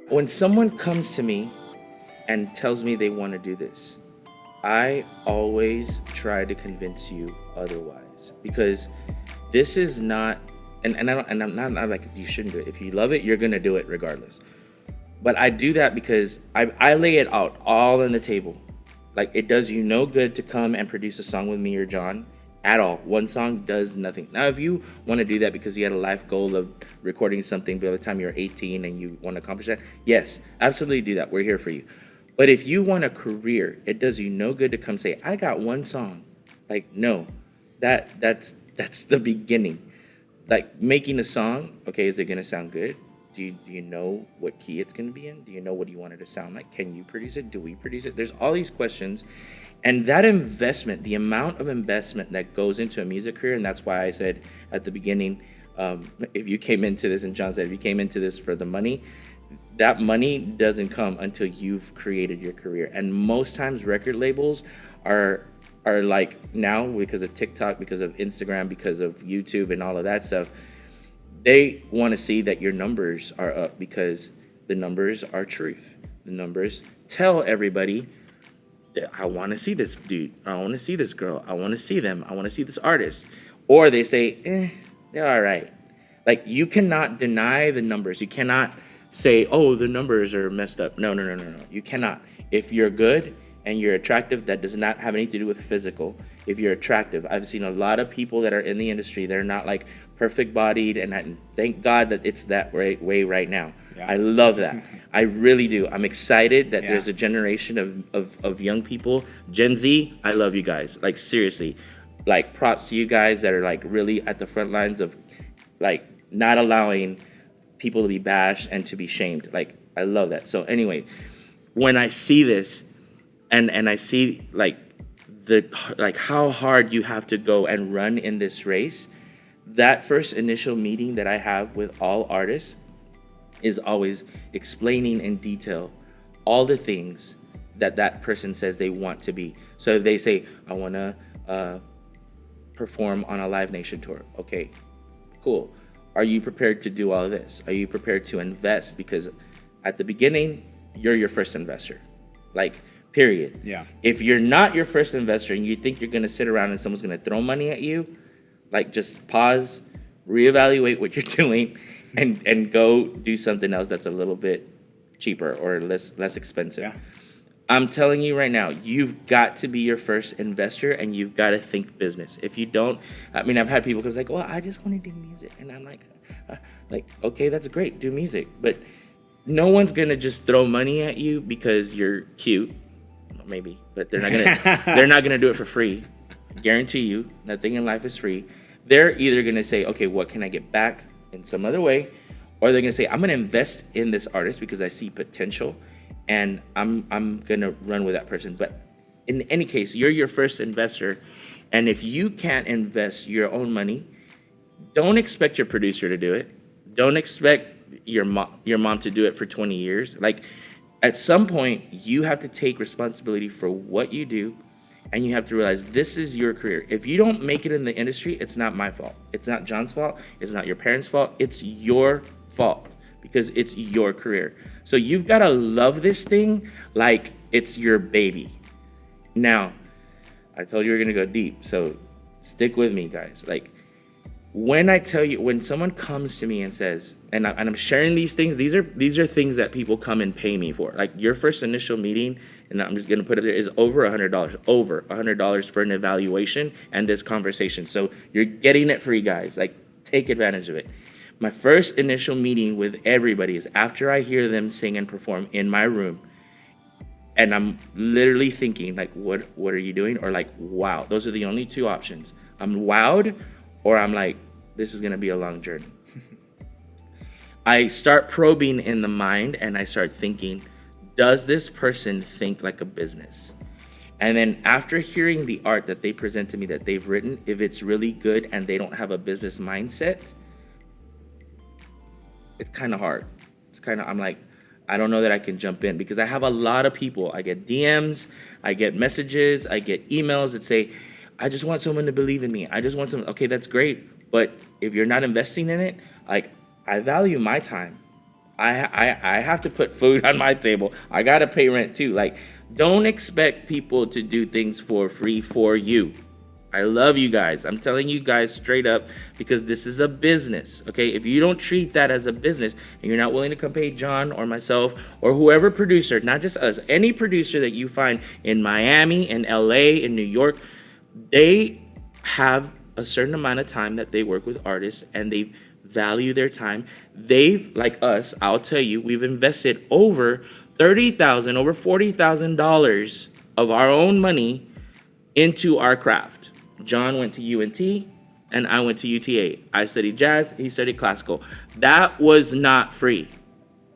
When someone comes to me and tells me they want to do this, I always try to convince you otherwise because this is not, and I don't, and I'm not like you shouldn't do it. If you love it, you're gonna do it regardless. But I do that because I lay it out all on the table. Like it does you no good to come and produce a song with me or John at all. One song does nothing. Now, if you want to do that because you had a life goal of recording something by the time you're 18 and you want to accomplish that, yes, absolutely do that. We're here for you. But if you want a career, it does you no good to come say, "I got one song." Like, no, that's the beginning. Like making a song, okay, is it gonna sound good? Do you know what key it's gonna be in? Do you know what you want it to sound like? Can you produce it? Do we produce it? There's all these questions. And that investment, the amount of investment that goes into a music career, and that's why I said at the beginning, if you came into this, and John said, if you came into this for the money, that money doesn't come until you've created your career. And most times record labels are are like now because of TikTok, because of Instagram, because of YouTube and all of that stuff, they want to see that your numbers are up because the numbers are truth. The numbers tell everybody that I want to see this dude, I want to see this girl, I want to see them, I want to see this artist. Or they say, they're all right. Like you cannot deny the numbers. You cannot say, oh, the numbers are messed up. No, no, no, no, no. You cannot. If you're good and you're attractive, that does not have anything to do with physical. If you're attractive, I've seen a lot of people that are in the industry. They're not like perfect bodied, and thank God that it's that way right now. Yeah. I love that. I really do. I'm excited that there's a generation of young people. Gen Z, I love you guys. Like seriously, like props to you guys that are like really at the front lines of like not allowing people to be bashed and to be shamed. Like I love that. So anyway, when I see this and I see like how hard you have to go and run in this race, that first initial meeting that I have with all artists is always explaining in detail all the things that that person says they want to be. So if they say, I want to perform on a Live Nation tour. Okay, cool. Are you prepared to do all of this? Are you prepared to invest? Because at the beginning, you're your first investor. Like, period. Yeah. If you're not your first investor and you think you're going to sit around and someone's going to throw money at you, like just pause, reevaluate what you're doing, and go do something else that's a little bit cheaper or less expensive. Yeah. I'm telling you right now, you've got to be your first investor and you've got to think business. If you don't, I mean, I've had people come like, well, I just want to do music. And I'm like, okay, that's great, do music. But no one's going to just throw money at you because you're cute. Well, maybe, but they're not going to do it for free. Guarantee you, nothing in life is free. They're either going to say, okay, what can I get back in some other way? Or they're going to say, I'm going to invest in this artist because I see potential. And I'm gonna run with that person. But in any case, you're your first investor, and if you can't invest your own money, don't expect your producer to do it. Don't expect your mom to do it for 20 years. Like at some point, you have to take responsibility for what you do, and you have to realize this is your career. If you don't make it in the industry, it's not my fault. It's not John's fault. It's not your parents' fault. It's your fault because it's your career. So you've got to love this thing like it's your baby. Now, I told you we're going to go deep, so stick with me, guys. Like, when I tell you, when someone comes to me and says, and I'm sharing these things, these are things that people come and pay me for. Like, your first initial meeting, and I'm just going to put it there, is over $100 for an evaluation and this conversation. So you're getting it free, guys. Like, take advantage of it. My first initial meeting with everybody is after I hear them sing and perform in my room, and I'm literally thinking like, what are you doing? Or like, wow. Those are the only two options. I'm wowed, or I'm like, this is gonna be a long journey. I start probing in the mind, and I start thinking, does this person think like a business? And then after hearing the art that they present to me that they've written, if it's really good and they don't have a business mindset, it's kind of hard. I'm like, I don't know that I can jump in because I have a lot of people. I get DMs, I get messages, I get emails that say, I just want someone to believe in me. I just want someone. Okay, that's great. But if you're not investing in it, like I value my time. I have to put food on my table. I gotta pay rent too. Like, don't expect people to do things for free for you. I love you guys. I'm telling you guys straight up because this is a business, okay? If you don't treat that as a business and you're not willing to come pay John or myself or whoever producer, not just us, any producer that you find in Miami, in LA, in New York, they have a certain amount of time that they work with artists and they value their time. They've, like us, I'll tell you, we've invested over $30,000, over $40,000 of our own money into our craft. John went to UNT and I went to UTA. I studied jazz, he studied classical. That was not free.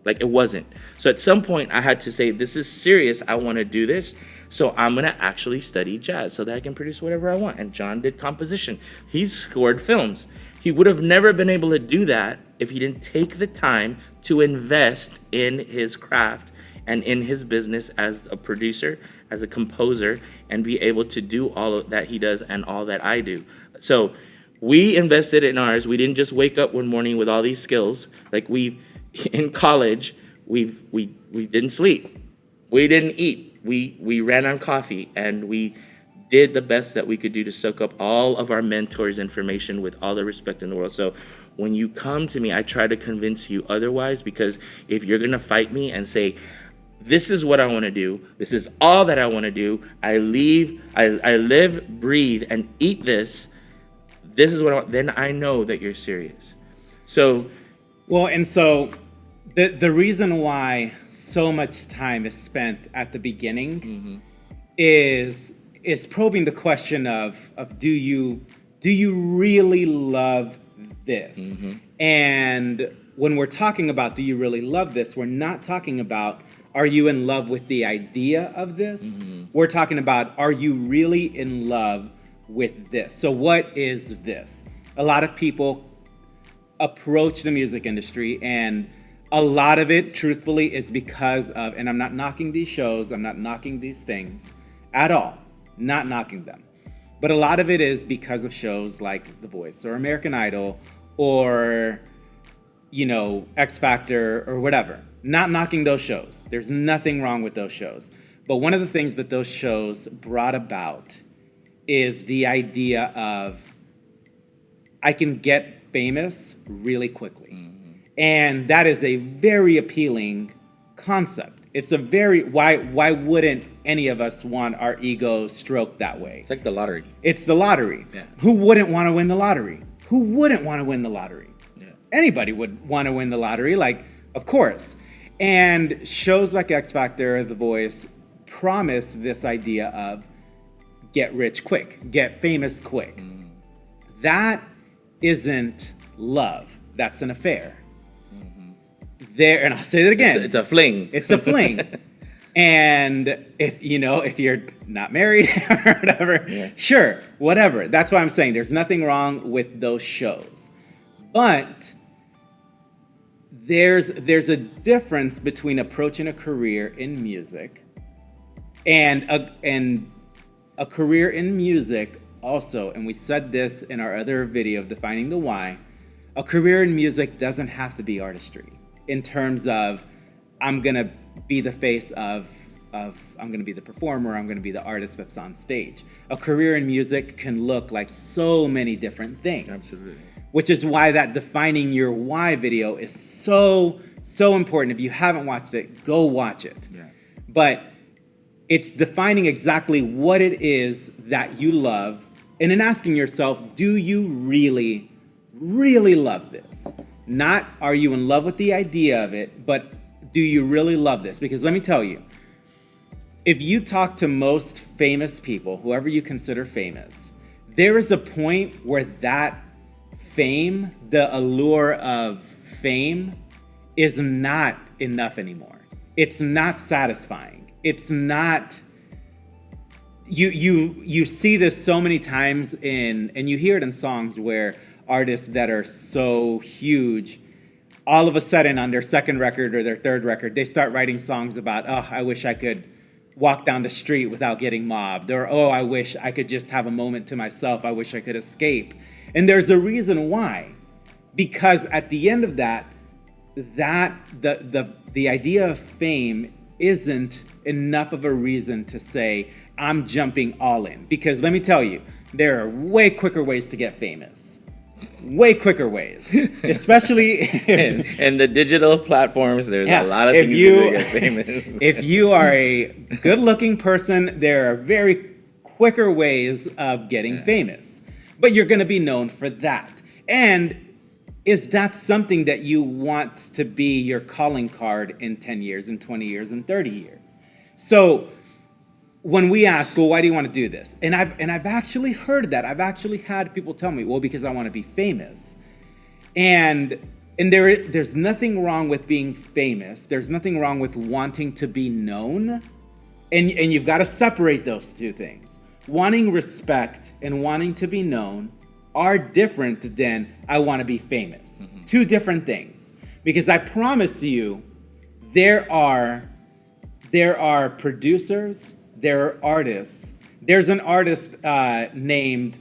Like, it wasn't. So at some point I had to say, this is serious. I want to do this. So I'm going to actually study jazz so that I can produce whatever I want. And John did composition. He scored films. He would have never been able to do that if he didn't take the time to invest in his craft and in his business as a producer, as a composer, and be able to do all of that he does and all that I do. So we invested in ours. We didn't just wake up one morning with all these skills. Like, in college, we didn't sleep. We didn't eat. We ran on coffee, and we did the best that we could do to soak up all of our mentors' information with all the respect in the world. So when you come to me, I try to convince you otherwise, because if you're going to fight me and say, this is what I want to do, this is all that I want to do, I live, breathe, and eat this, this is what I want, then I know that you're serious. So, well, and so the reason why so much time is spent at the beginning is probing the question of do you really love this? And when we're talking about do you really love this, we're not talking about are you in love with the idea of this? We're talking about are you really in love with this? So what is this? A lot of people approach the music industry, and a lot of it, truthfully, is because of, and I'm not knocking these shows, I'm not knocking these things at all, not knocking them. But a lot of it is because of shows like The Voice or American Idol or, X Factor or whatever. Not knocking those shows. There's nothing wrong with those shows. But one of the things that those shows brought about is the idea of I can get famous really quickly. And that is a very appealing concept. It's a very, why wouldn't any of us want our ego stroked that way? it's like the lottery. It's the lottery. Yeah. Who wouldn't want to win the lottery? Who wouldn't want to win the lottery? Yeah. Anybody would want to win the lottery, like, of course. And shows like X Factor, The Voice, promise this idea of get rich quick, get famous quick. That isn't love. That's an affair. There, and I'll say that again. It's a fling. It's a fling. And if you're not married or whatever, sure, whatever. That's why I'm saying there's nothing wrong with those shows. But there's a difference between approaching a career in music and a career in music also, and we said this in our other video of defining the why, a career in music doesn't have to be artistry in terms of I'm going to be the face of I'm going to be the performer, I'm going to be the artist that's on stage. A career in music can look like so many different things. Absolutely. Which is why that defining your why video is so important. If you haven't watched it, go watch it. Yeah. But it's defining exactly what it is that you love, and then asking yourself, do you really, really love this? Not are you in love with the idea of it, but do you really love this? Because let me tell you, if you talk to most famous people, whoever you consider famous, there is a point where that fame, the allure of fame, is not enough anymore. It's not satisfying. It's not. You see this so many times and you hear it in songs where artists that are so huge, all of a sudden on their second record or their third record, they start writing songs about, oh, I wish I could walk down the street without getting mobbed, or oh, I wish I could just have a moment to myself. I wish I could escape. And there's a reason why. Because at the end of that, that the idea of fame isn't enough of a reason to say I'm jumping all in. Because let me tell you, there are way quicker ways to get famous. Way quicker ways, especially in the digital platforms. There's a lot of if things you to get famous. if you are a good-looking person, there are very quicker ways of getting famous. But you're going to be known for that. And is that something that you want to be your calling card in 10 years, and 20 years, and 30 years? So when we ask, well, why do you want to do this? And I've actually heard that. I've actually had people tell me, well, because I want to be famous. And there's nothing wrong with being famous. There's nothing wrong with wanting to be known. And you've got to separate those two things. Wanting respect and wanting to be known are different than I want to be famous. Mm-hmm. Two different things. Because I promise you, there are producers, there are artists. There's an artist named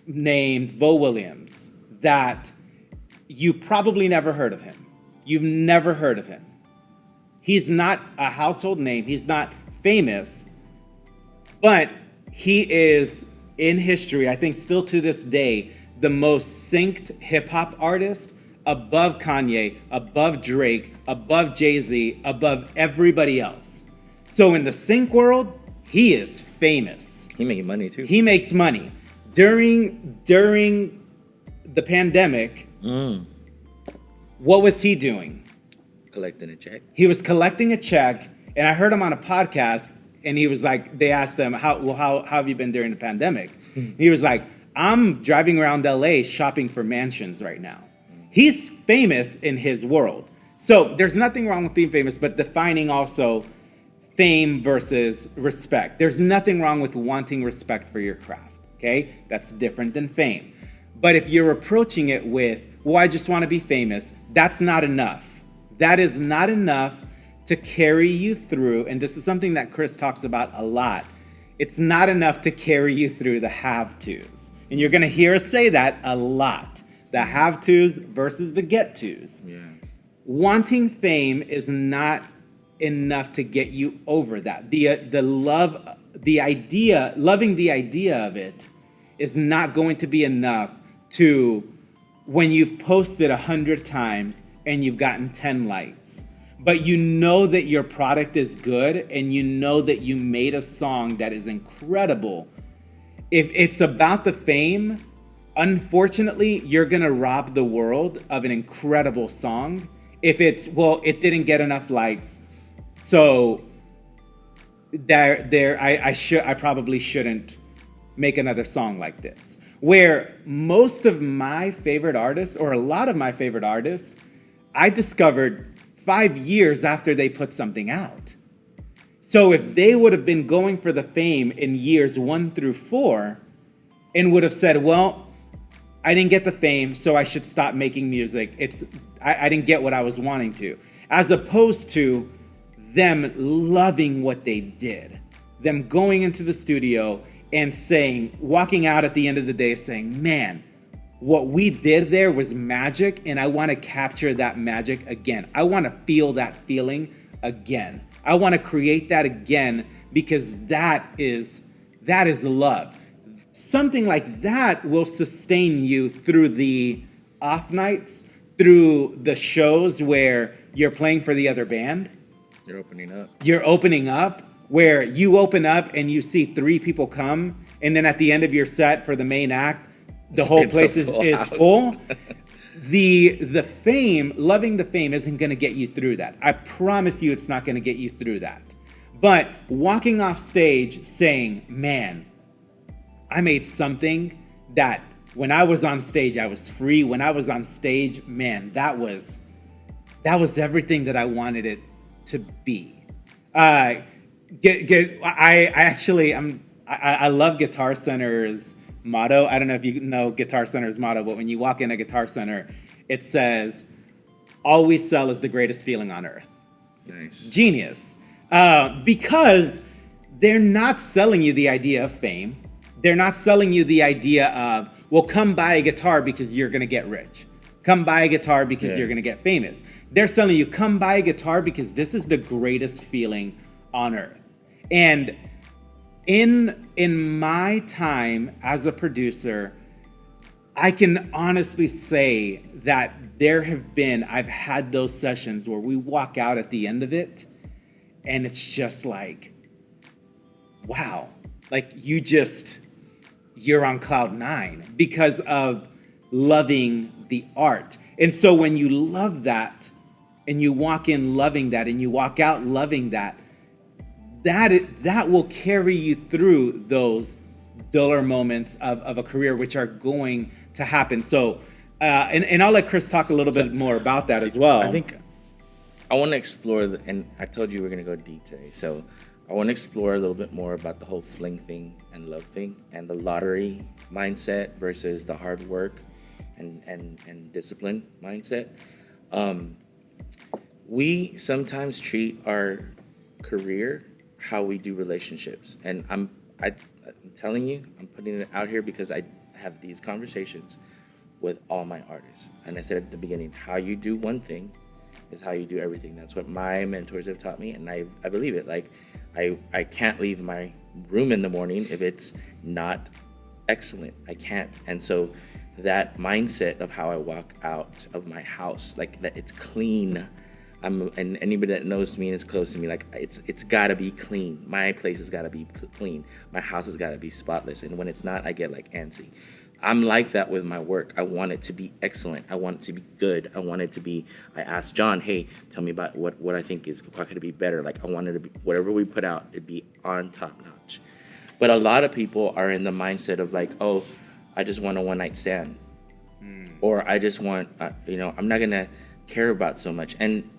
Vo Williams that you probably never heard of him. You've never heard of him. He's not a household name. He's not famous, but he is in history, I think still to this day, the most synced hip-hop artist above Kanye, above Drake, above Jay-Z, above everybody else. So in the sync world, he is famous. He making money too. He makes money. During the pandemic, what was he doing? Collecting a check. He was collecting a check, and I heard him on a podcast, and he was like, they asked him, how have you been during the pandemic? He was like, I'm driving around LA shopping for mansions right now. He's famous in his world. So there's nothing wrong with being famous, but defining also fame versus respect. There's nothing wrong with wanting respect for your craft, okay? That's different than fame. But if you're approaching it with, well, I just want to be famous, that's not enough. That is not enough to carry you through, and this is something that Chris talks about a lot. It's not enough to carry you through the have-tos. And you're going to hear us say that a lot. The have-tos versus the get-tos. Yeah. Wanting fame is not enough to get you over that. Loving the idea of it is not going to be enough to, when you've posted 100 times and you've gotten 10 likes, but you know that your product is good and you know that you made a song that is incredible. If it's about the fame, unfortunately, you're going to rob the world of an incredible song. If it's, well, it didn't get enough likes, so I probably shouldn't make another song like this. Where most of my favorite artists, or a lot of my favorite artists, I discovered 5 years after they put something out. So if they would have been going for the fame in years 1 through 4 and would have said, well, I didn't get the fame, so I should stop making music. I didn't get what I was wanting to. As opposed to them loving what they did. Them going into the studio and saying, walking out at the end of the day saying, man, what we did there was magic, and I want to capture that magic again. I want to feel that feeling again. I want to create that again, because that is love. Something like that will sustain you through the off nights, through the shows where you're playing for the other band. You're opening up, where you open up and you see 3 people come, and then at the end of your set for the main act, the whole place is full. The fame, loving the fame isn't going to get you through that. I promise you it's not going to get you through that. But walking off stage saying, man, I made something that when I was on stage, I was free. When I was on stage, man, that was everything that I wanted it to be. I love Guitar Center's motto. I don't know if you know Guitar Center's motto, but when you walk in a Guitar Center, it says, all we sell is the greatest feeling on earth. Nice. It's genius. Because they're not selling you the idea of fame. They're not selling you the idea of, well, come buy a guitar because you're going to get rich. Come buy a guitar because Yeah. you're going to get famous. They're selling you, come buy a guitar because this is the greatest feeling on earth. And in my time as a producer, I can honestly say that I've had those sessions where we walk out at the end of it and it's just like, wow, like you're on cloud nine because of loving the art. And so when you love that and you walk in loving that and you walk out loving that, that will carry you through those duller moments of a career, which are going to happen. So, and I'll let Chris talk a little bit more about that as well. I think I want to explore, and I told you we're going to go deep today. So I want to explore a little bit more about the whole fling thing and love thing and the lottery mindset versus the hard work and discipline mindset. We sometimes treat our career how we do relationships. And I'm telling you, I'm putting it out here because I have these conversations with all my artists. And I said at the beginning, how you do one thing is how you do everything. That's what my mentors have taught me, and I believe it. Like, I can't leave my room in the morning if it's not excellent. I can't. And so that mindset of how I walk out of my house, like that it's clean. And anybody that knows me and is close to me, like it's gotta be clean. My place has gotta be clean. My house has gotta be spotless. And when it's not, I get like antsy. I'm like that with my work. I want it to be excellent. I want it to be good. I want it to be. I asked John, hey, tell me about what I think is, how could it be better? Like I wanted to be, whatever we put out, it'd be on top notch. But a lot of people are in the mindset of like, oh, I just want a one night stand, or I just want, I'm not gonna care about so much. And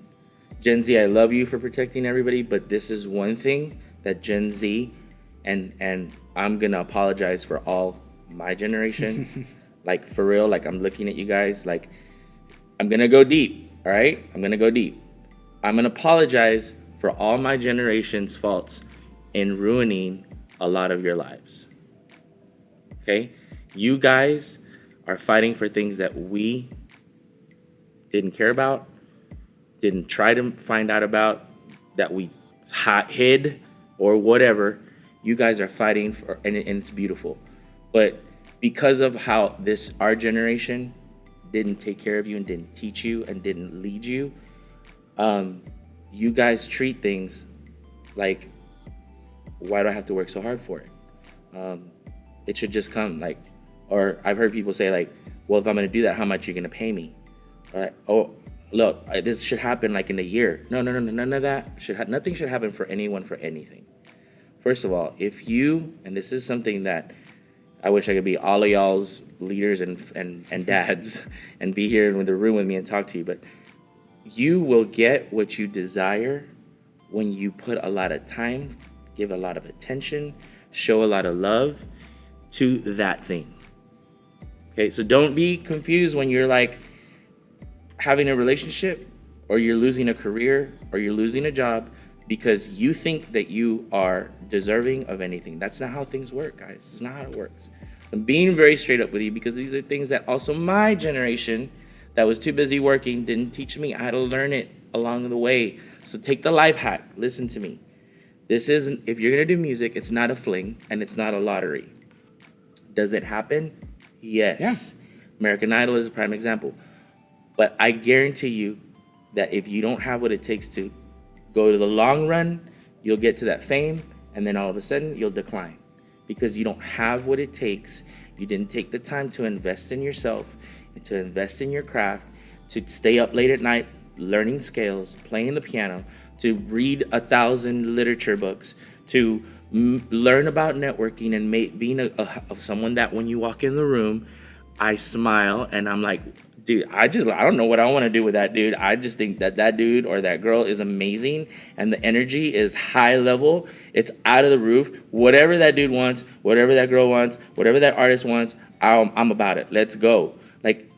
Gen Z, I love you for protecting everybody, but this is one thing that Gen Z, and I'm gonna apologize for all my generation, like for real, like I'm looking at you guys, like I'm gonna go deep, all right? I'm gonna go deep. I'm gonna apologize for all my generation's faults in ruining a lot of your lives, okay? You guys are fighting for things that we didn't care about, didn't try to find out about, that we hid or whatever. You guys are fighting for, and it's beautiful. But because of how our generation didn't take care of you and didn't teach you and didn't lead you, you guys treat things like, why do I have to work so hard for it? It should just come, like, or I've heard people say like, well, if I'm gonna do that, how much are you gonna pay me? All right, oh, look, this should happen like in a year. No, none of that. Nothing should happen for anyone for anything. First of all, if you, and this is something that I wish I could be all of y'all's leaders and dads and be here in the room with me and talk to you, but you will get what you desire when you put a lot of time, give a lot of attention, show a lot of love to that thing. Okay, so don't be confused when you're like having a relationship or you're losing a career or you're losing a job because you think that you are deserving of anything. That's not how things work, guys. It's not how it works. I'm being very straight up with you because these are things that also my generation that was too busy working didn't teach me how to learn it along the way. So take the life hack. Listen to me. This isn't, if you're going to do music, it's not a fling and it's not a lottery. Does it happen? Yes. Yeah. American Idol is a prime example. But I guarantee you that if you don't have what it takes to go to the long run, you'll get to that fame, and then all of a sudden you'll decline because you don't have what it takes. You didn't take the time to invest in yourself, and to invest in your craft, to stay up late at night learning scales, playing the piano, to read 1,000 literature books, to learn about networking and being of someone that when you walk in the room, I smile and I'm like, dude, I don't know what I want to do with that dude. I just think that dude or that girl is amazing and the energy is high level. It's out of the roof. Whatever that dude wants, whatever that girl wants, whatever that artist wants, I'm about it. Let's go. Like,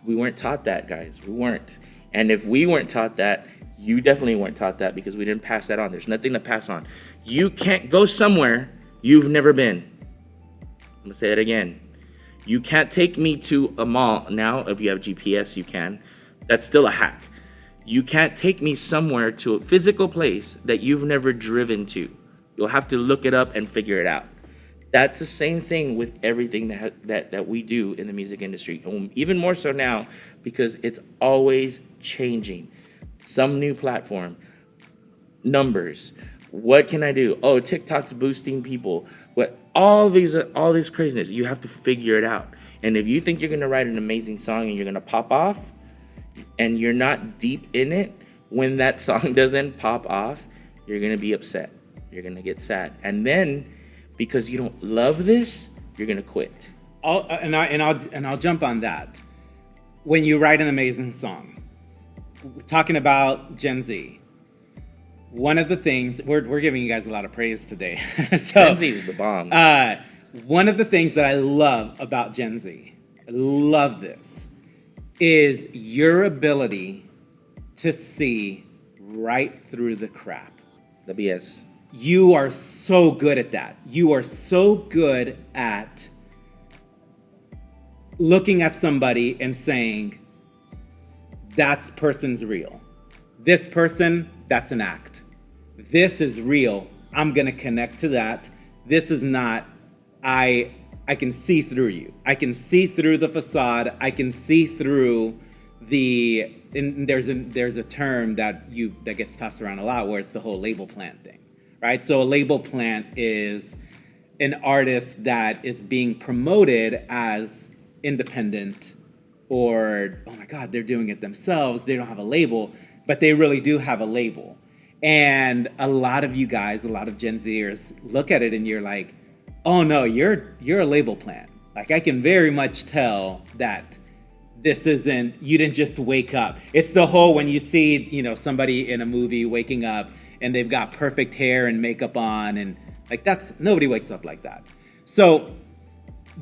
we weren't taught that, guys. We weren't. And if we weren't taught that, you definitely weren't taught that because we didn't pass that on. There's nothing to pass on. You can't go somewhere you've never been. I'm going to say it again. You can't take me to a mall. Now, if you have GPS, you can. That's still a hack. You can't take me somewhere to a physical place that you've never driven to. You'll have to look it up and figure it out. That's the same thing with everything that we do in the music industry. Even more so now because it's always changing. Some new platform, numbers. What can I do? Oh, TikTok's boosting people. What all this craziness. You have to figure it out. And if you think you're gonna write an amazing song and you're gonna pop off, and you're not deep in it, when that song doesn't pop off, you're gonna be upset. You're gonna get sad, and then because you don't love this, you're gonna quit. I'll jump on that. When you write an amazing song, talking about Gen Z, one of the things we're giving you guys a lot of praise today. Gen Z is the bomb. One of the things that I love about Gen Z, I love this, is your ability to see right through the crap. The BS. You are so good at that. You are so good at looking at somebody and saying, that person's real. This person, that's an act. This is real. I'm going to connect to that. This is not, I can see through you. I can see through the facade. I can see through and there's a term that gets tossed around a lot where it's the whole label plant thing, right? So a label plant is an artist that is being promoted as independent, or, oh my God, they're doing it themselves. They don't have a label, but they really do have a label. And a lot of you guys, a lot of Gen Zers look at it and you're like, oh no, you're a label plant. Like, I can very much tell that this isn't, you didn't just wake up. It's the whole, when you see, somebody in a movie waking up and they've got perfect hair and makeup on, and like, nobody wakes up like that. So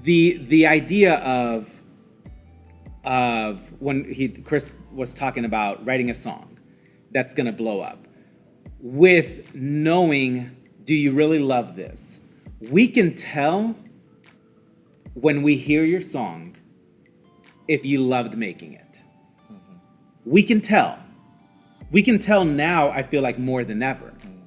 the idea of when Chris was talking about writing a song that's gonna blow up, with knowing, do you really love this? We can tell when we hear your song if you loved making it. Mm-hmm. We can tell. We can tell now, I feel like, more than ever. Mm-hmm.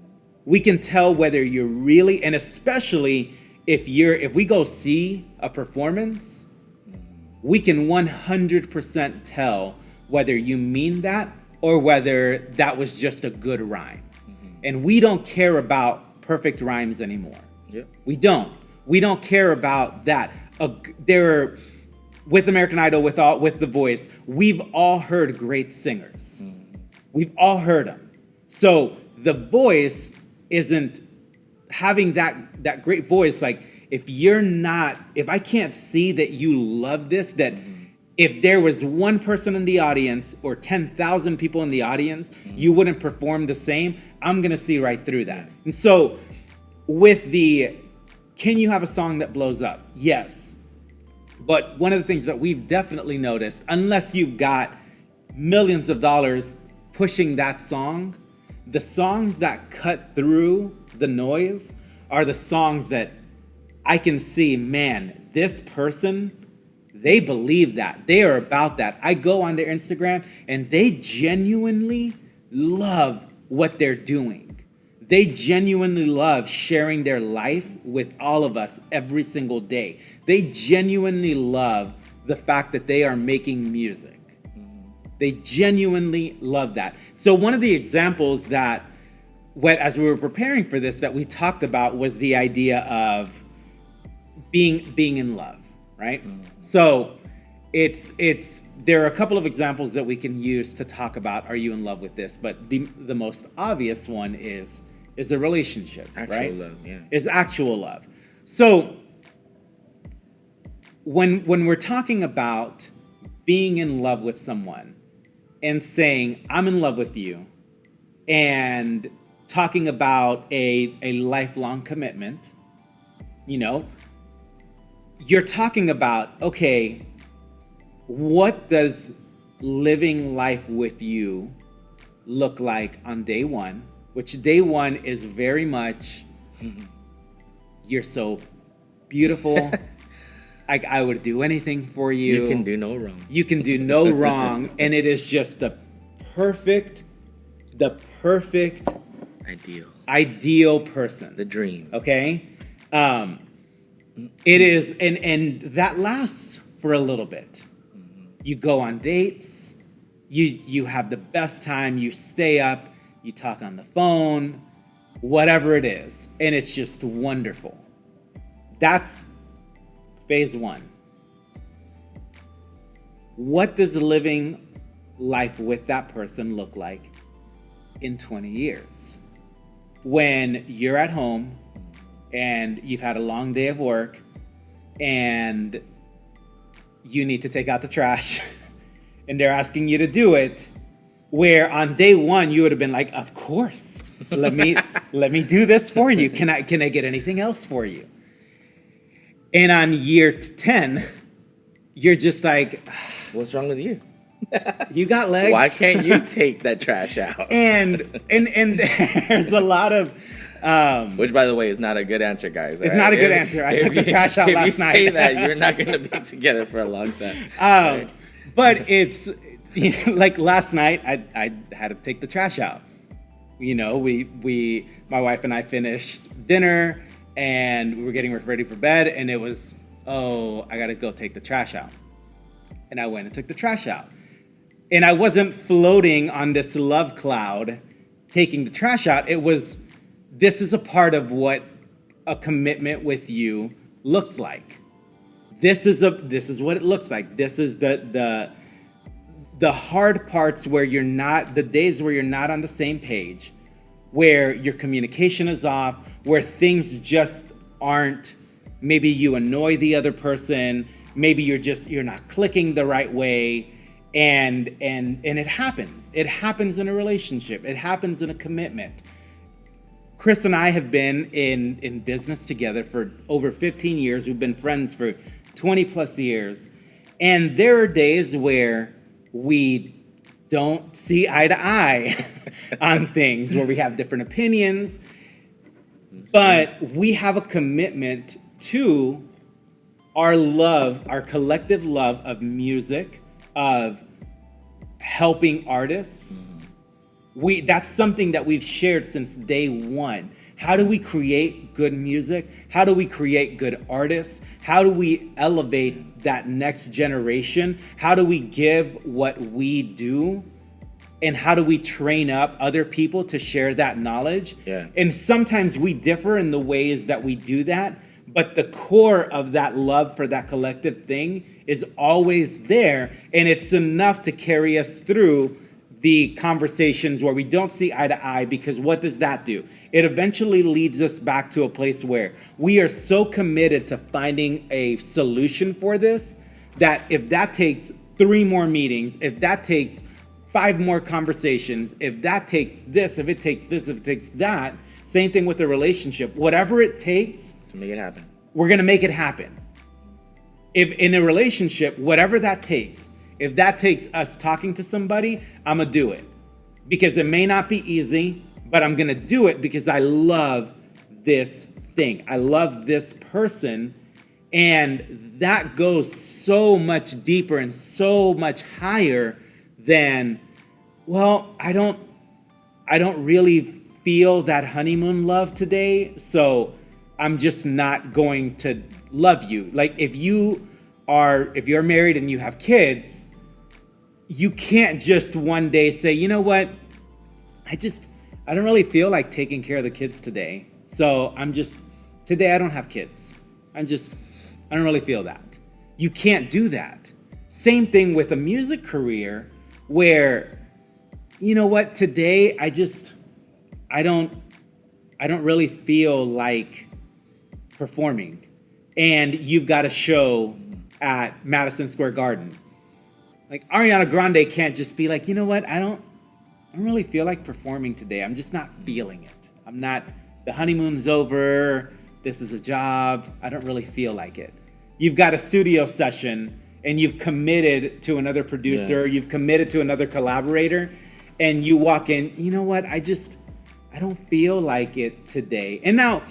We can tell whether you're really, and especially if we go see a performance, mm-hmm. we can 100% tell whether you mean that or whether that was just a good rhyme. Mm-hmm. And we don't care about perfect rhymes anymore. Yep. We don't. We don't care about that. With American Idol, with The Voice, we've all heard great singers. Mm-hmm. We've all heard them. So The Voice isn't having that great voice. Like, if I can't see that you love this, that mm-hmm. if there was one person in the audience or 10,000 people in the audience, mm-hmm. you wouldn't perform the same. I'm going to see right through that. And so with can you have a song that blows up? Yes. But one of the things that we've definitely noticed, unless you've got millions of dollars pushing that song, the songs that cut through the noise are the songs that I can see, man, this person, they believe that. They are about that. I go on their Instagram and they genuinely love what they're doing. They genuinely love sharing their life with all of us every single day. They genuinely love the fact that they are making music. They genuinely love that. So one of the examples that, as we were preparing for this, that we talked about was the idea of being in love, right? Mm-hmm. So there are a couple of examples that we can use to talk about, are you in love with this? But the most obvious one is a relationship, actual right? Love, yeah. Is actual love. So when we're talking about being in love with someone and saying, I'm in love with you, and talking about a lifelong commitment, you're talking about, okay, what does living life with you look like on day one? Which day one is very much, you're so beautiful, I would do anything for you. You can do no wrong. You can do no wrong. And it is just the perfect ideal person. The dream. Okay? It is, and that lasts for a little bit. You go on dates, you have the best time, you stay up, you talk on the phone, whatever it is, and it's just wonderful. That's phase one. What does living life with that person look like in 20 years? When you're at home and you've had a long day of work and you need to take out the trash and they're asking you to do it, where on day one you would have been like, of course, let me do this for you. Can I get anything else for you? And on year 10, you're just like, what's wrong with you? You got legs. Why can't you take that trash out? And there's a lot of which, by the way, is not a good answer, guys. It's not a good answer. I took the trash out last night. If you say that, you're not going to be together for a long time. Right? But it's like last night, I had to take the trash out. You know, my wife and I finished dinner and we were getting ready for bed, and it was, I got to go take the trash out. And I went and took the trash out. And I wasn't floating on this love cloud taking the trash out. It was, this is a part of what a commitment with you looks like. This is what it looks like. This is the hard parts where you're not, the days where you're not on the same page, where your communication is off, where things just aren't, maybe you annoy the other person, maybe you're not clicking the right way. And it happens. It happens in a relationship. It happens in a commitment. Chris and I have been in business together for over 15 years. We've been friends for 20 plus years. And there are days where we don't see eye to eye on things, where we have different opinions. But we have a commitment to our love, our collective love of music, of helping artists. That's something that we've shared since day one. How do we create good music? How do we create good artists? How do we elevate that next generation? How do we give what we do? And how do we train up other people to share that knowledge? Yeah. And sometimes we differ in the ways that we do that, but the core of that love for that collective thing is always there, and it's enough to carry us through the conversations where we don't see eye to eye, because what does that do? It eventually leads us back to a place where we are so committed to finding a solution for this that if that takes 3 more meetings, if that takes 5 more conversations, if that takes this, if it takes this, if it takes that, same thing with the relationship, whatever it takes to make it happen, we're going to make it happen. If in a relationship, whatever that takes, if that takes us talking to somebody, I'm going to do it. Because it may not be easy, but I'm going to do it because I love this thing. I love this person. And that goes so much deeper and so much higher than, well, I don't really feel that honeymoon love today, so I'm just not going to love you. Like if you're married and you have kids, you can't just one day say, you know what, I don't really feel like taking care of the kids today. So today I don't have kids. I don't really feel that. You can't do that. Same thing with a music career where, you know what, today I don't really feel like performing. And you've got a show at Madison Square Garden. Like Ariana Grande can't just be like, you know what, I don't really feel like performing today. I'm just not feeling it. The honeymoon's over. This is a job. I don't really feel like it. You've got a studio session and you've committed to another producer. Yeah. You've committed to another collaborator, and you walk in, you know what, I don't feel like it today. And now,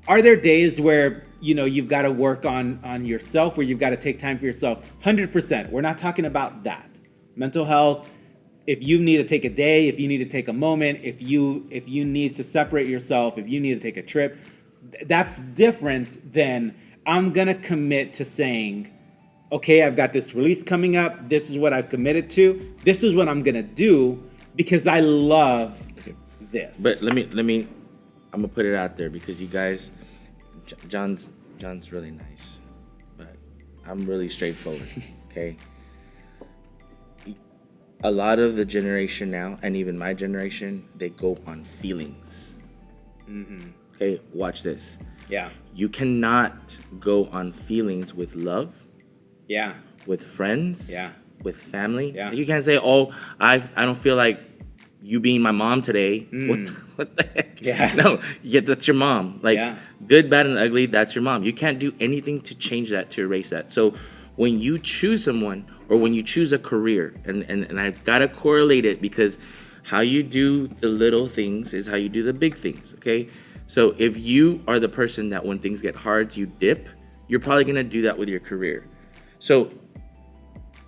are there days where you've got to work on yourself, or you've got to take time for yourself. 100%. We're not talking about that. Mental health. If you need to take a day, if you need to take a moment, if you need to separate yourself, if you need to take a trip, that's different than I'm gonna commit to saying, okay, I've got this release coming up. This is what I've committed to. This is what I'm gonna do because I love this. But let me I'm gonna put it out there because you guys, John's really nice, but I'm really straightforward. Okay. A lot of the generation now, and even my generation, they go on feelings. Mm-hmm. Okay, watch this. Yeah. You cannot go on feelings with love. Yeah. With friends. Yeah. With family. Yeah. You can't say, "Oh, I don't feel like you being my mom today." What the heck? Yeah. No, yeah, that's your mom. Like, good, bad, and ugly, that's your mom. You can't do anything to change that, to erase that. So when you choose someone, or when you choose a career, and I've got to correlate it, because how you do the little things is how you do the big things, okay? So if you are the person that when things get hard, you dip, you're probably going to do that with your career. So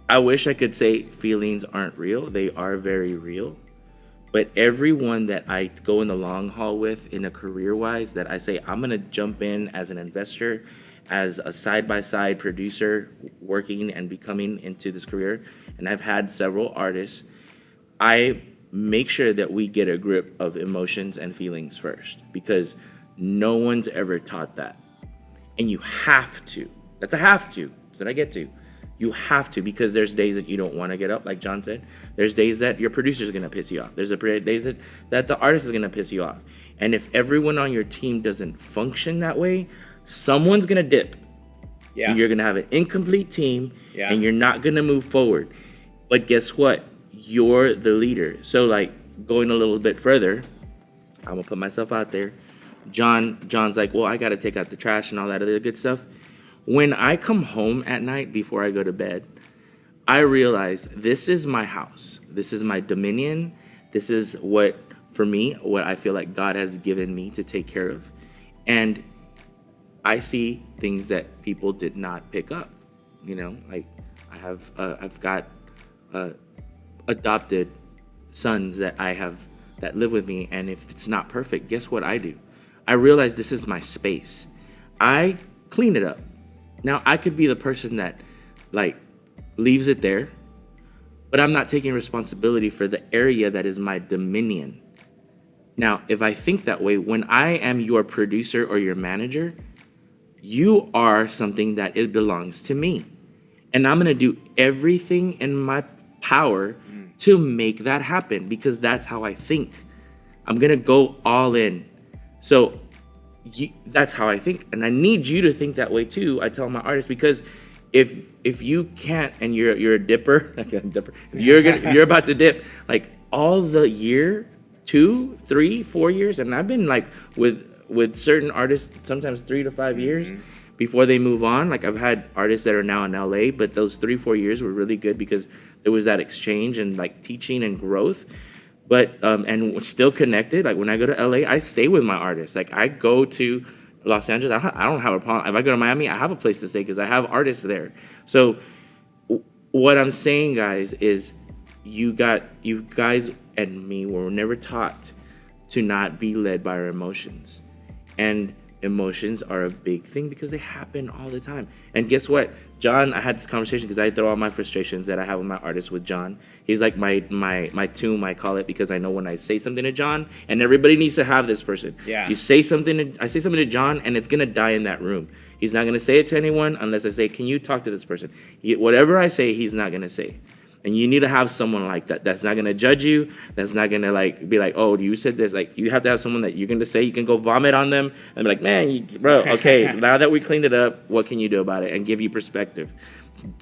I wish I could say feelings aren't real. They are very real. But everyone that I go in the long haul with in a career-wise, that I say I'm going to jump in as an investor, as a side-by-side producer working and becoming into this career, and I've had several artists, I make sure that we get a grip of emotions and feelings first, because no one's ever taught that. And you have to. That's a have to. So I get to. You have to, because there's days that you don't want to get up, like John said. There's days that your producer's going to piss you off. There's days that the artist is going to piss you off. And if everyone on your team doesn't function that way, someone's going to dip. Yeah. You're going to have an incomplete team, Yeah. and you're not going to move forward. But guess what? You're the leader. So, like, going a little bit further, I'm going to put myself out there. John's like, well, I got to take out the trash and all that other good stuff. When I come home at night before I go to bed, I realize this is my house. This is my dominion. This is what, for me, what I feel like God has given me to take care of. And I see things that people did not pick up. You know, like I've got adopted sons that I have that live with me, and if it's not perfect, guess what I do? I realize this is my space. I clean it up. Now, I could be the person that, like, leaves it there, but I'm not taking responsibility for the area that is my dominion. Now, if I think that way, when I am your producer or your manager, you are something that it belongs to me. And I'm going to do everything in my power to make that happen, because that's how I think. I'm going to go all in. So that's how I think, and I need you to think that way too. I tell my artists, because if you can't, and you're a dipper, like a dipper, you're about to dip, like all the year, 2, 3, 4 years, and I've been like with certain artists sometimes 3 to 5 years before they move on. Like I've had artists that are now in LA, but those 3-4 years were really good because there was that exchange and like teaching and growth. But and still connected. Like when I go to LA, I stay with my artists. Like I go to Los Angeles, I don't have a problem. If I go to Miami, I have a place to stay because I have artists there. So what I'm saying, guys, is you guys and me were never taught to not be led by our emotions. And emotions are a big thing because they happen all the time. And guess what? John, I had this conversation because I throw all my frustrations that I have with my artists with John. He's like my tomb, I call it, because I know when I say something to John, and everybody needs to have this person. Yeah. I say something to John, and it's gonna die in that room. He's not gonna say it to anyone unless I say, "Can you talk to this person?" Whatever I say, he's not gonna say. And you need to have someone like that that's not gonna judge you, that's not gonna like be like, "Oh, you said this." Like you have to have someone that you're gonna say, you can go vomit on them and be like, "Man, bro, okay, now that we cleaned it up, what can you do about it?" And give you perspective.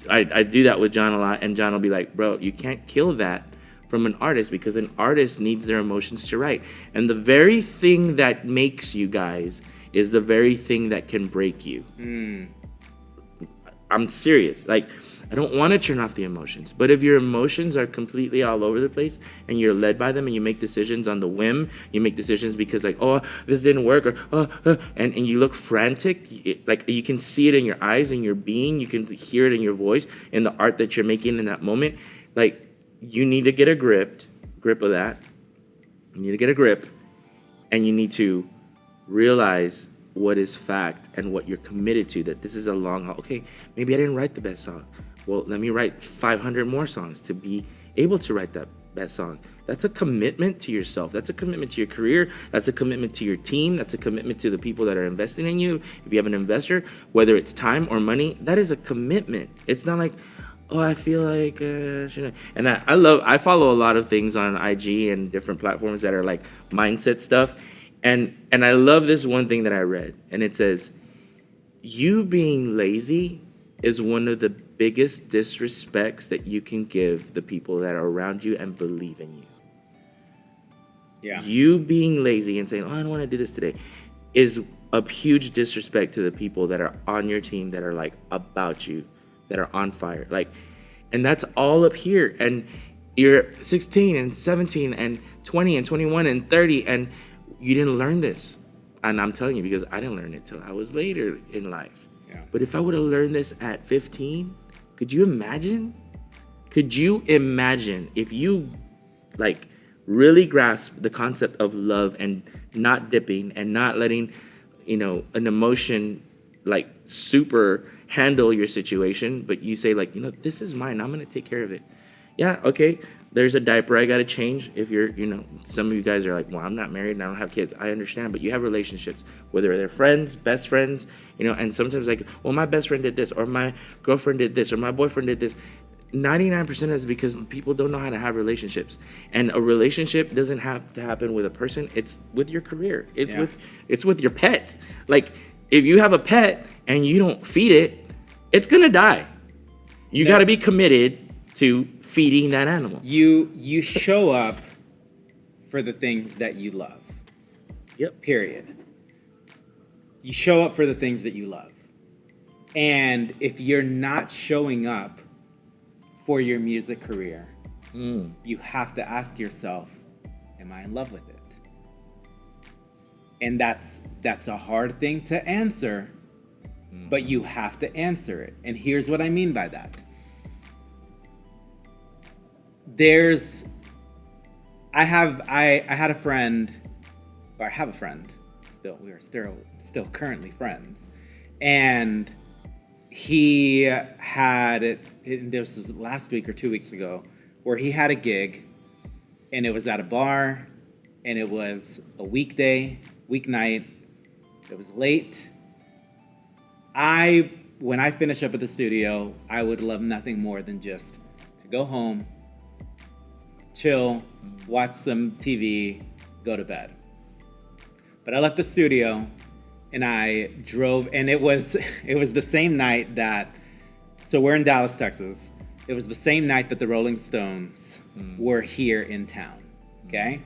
I do that with John a lot, and John will be like, "Bro, you can't kill that from an artist, because an artist needs their emotions to write. And the very thing that makes you guys is the very thing that can break you." I'm serious. Like I don't want to turn off the emotions. But if your emotions are completely all over the place and you're led by them and you make decisions on the whim, you make decisions because like, oh, this didn't work, or and you look frantic, like you can see it in your eyes, in your being, you can hear it in your voice, in the art that you're making in that moment. Like, you need to get a grip of that. You need to get a grip, and you need to realize what is fact and what you're committed to, that this is a long haul. Okay, maybe I didn't write the best song. Well, let me write 500 more songs to be able to write that best song. That's a commitment to yourself. That's a commitment to your career. That's a commitment to your team. That's a commitment to the people that are investing in you. If you have an investor, whether it's time or money, that is a commitment. It's not like, oh, I feel like, should I? And I follow a lot of things on IG and different platforms that are like mindset stuff. And I love this one thing that I read, and it says, you being lazy is one of the biggest disrespects that you can give the people that are around you and believe in you. Yeah. You being lazy and saying, oh, I don't want to do this today, is a huge disrespect to the people that are on your team, that are like about you, that are on fire. Like, and that's all up here. And you're 16 and 17 and 20 and 21 and 30, and you didn't learn this. And I'm telling you, because I didn't learn it till I was later in life. Yeah. But if I would have learned this at 15, could you imagine? Could you imagine if you like really grasp the concept of love and not dipping and not letting, an emotion like super handle your situation, but you say like, this is mine, I'm gonna take care of it. Yeah, okay, there's a diaper I gotta change. If you're, some of you guys are like, well, I'm not married and I don't have kids. I understand, but you have relationships, whether they're friends, best friends, and sometimes like, well, my best friend did this, or my girlfriend did this, or my boyfriend did this. 99% is because people don't know how to have relationships. And a relationship doesn't have to happen with a person, it's with your career. It's with your pet. Like, if you have a pet and you don't feed it, it's gonna die. You gotta be committed to feeding that animal. You show up for the things that you love. Yep. Period. You show up for the things that you love. And if you're not showing up for your music career, you have to ask yourself, am I in love with it? And that's a hard thing to answer, but you have to answer it. And here's what I mean by that. I have a friend still, we are still currently friends, and he had, this was last week or 2 weeks ago, where he had a gig, and it was at a bar, and it was a weeknight, it was late. When I finish up at the studio, I would love nothing more than just to go home, chill, watch some TV, go to bed. But I left the studio and I drove, and it was the same night that, so we're in Dallas, Texas. It was the same night that the Rolling Stones were here in town, okay?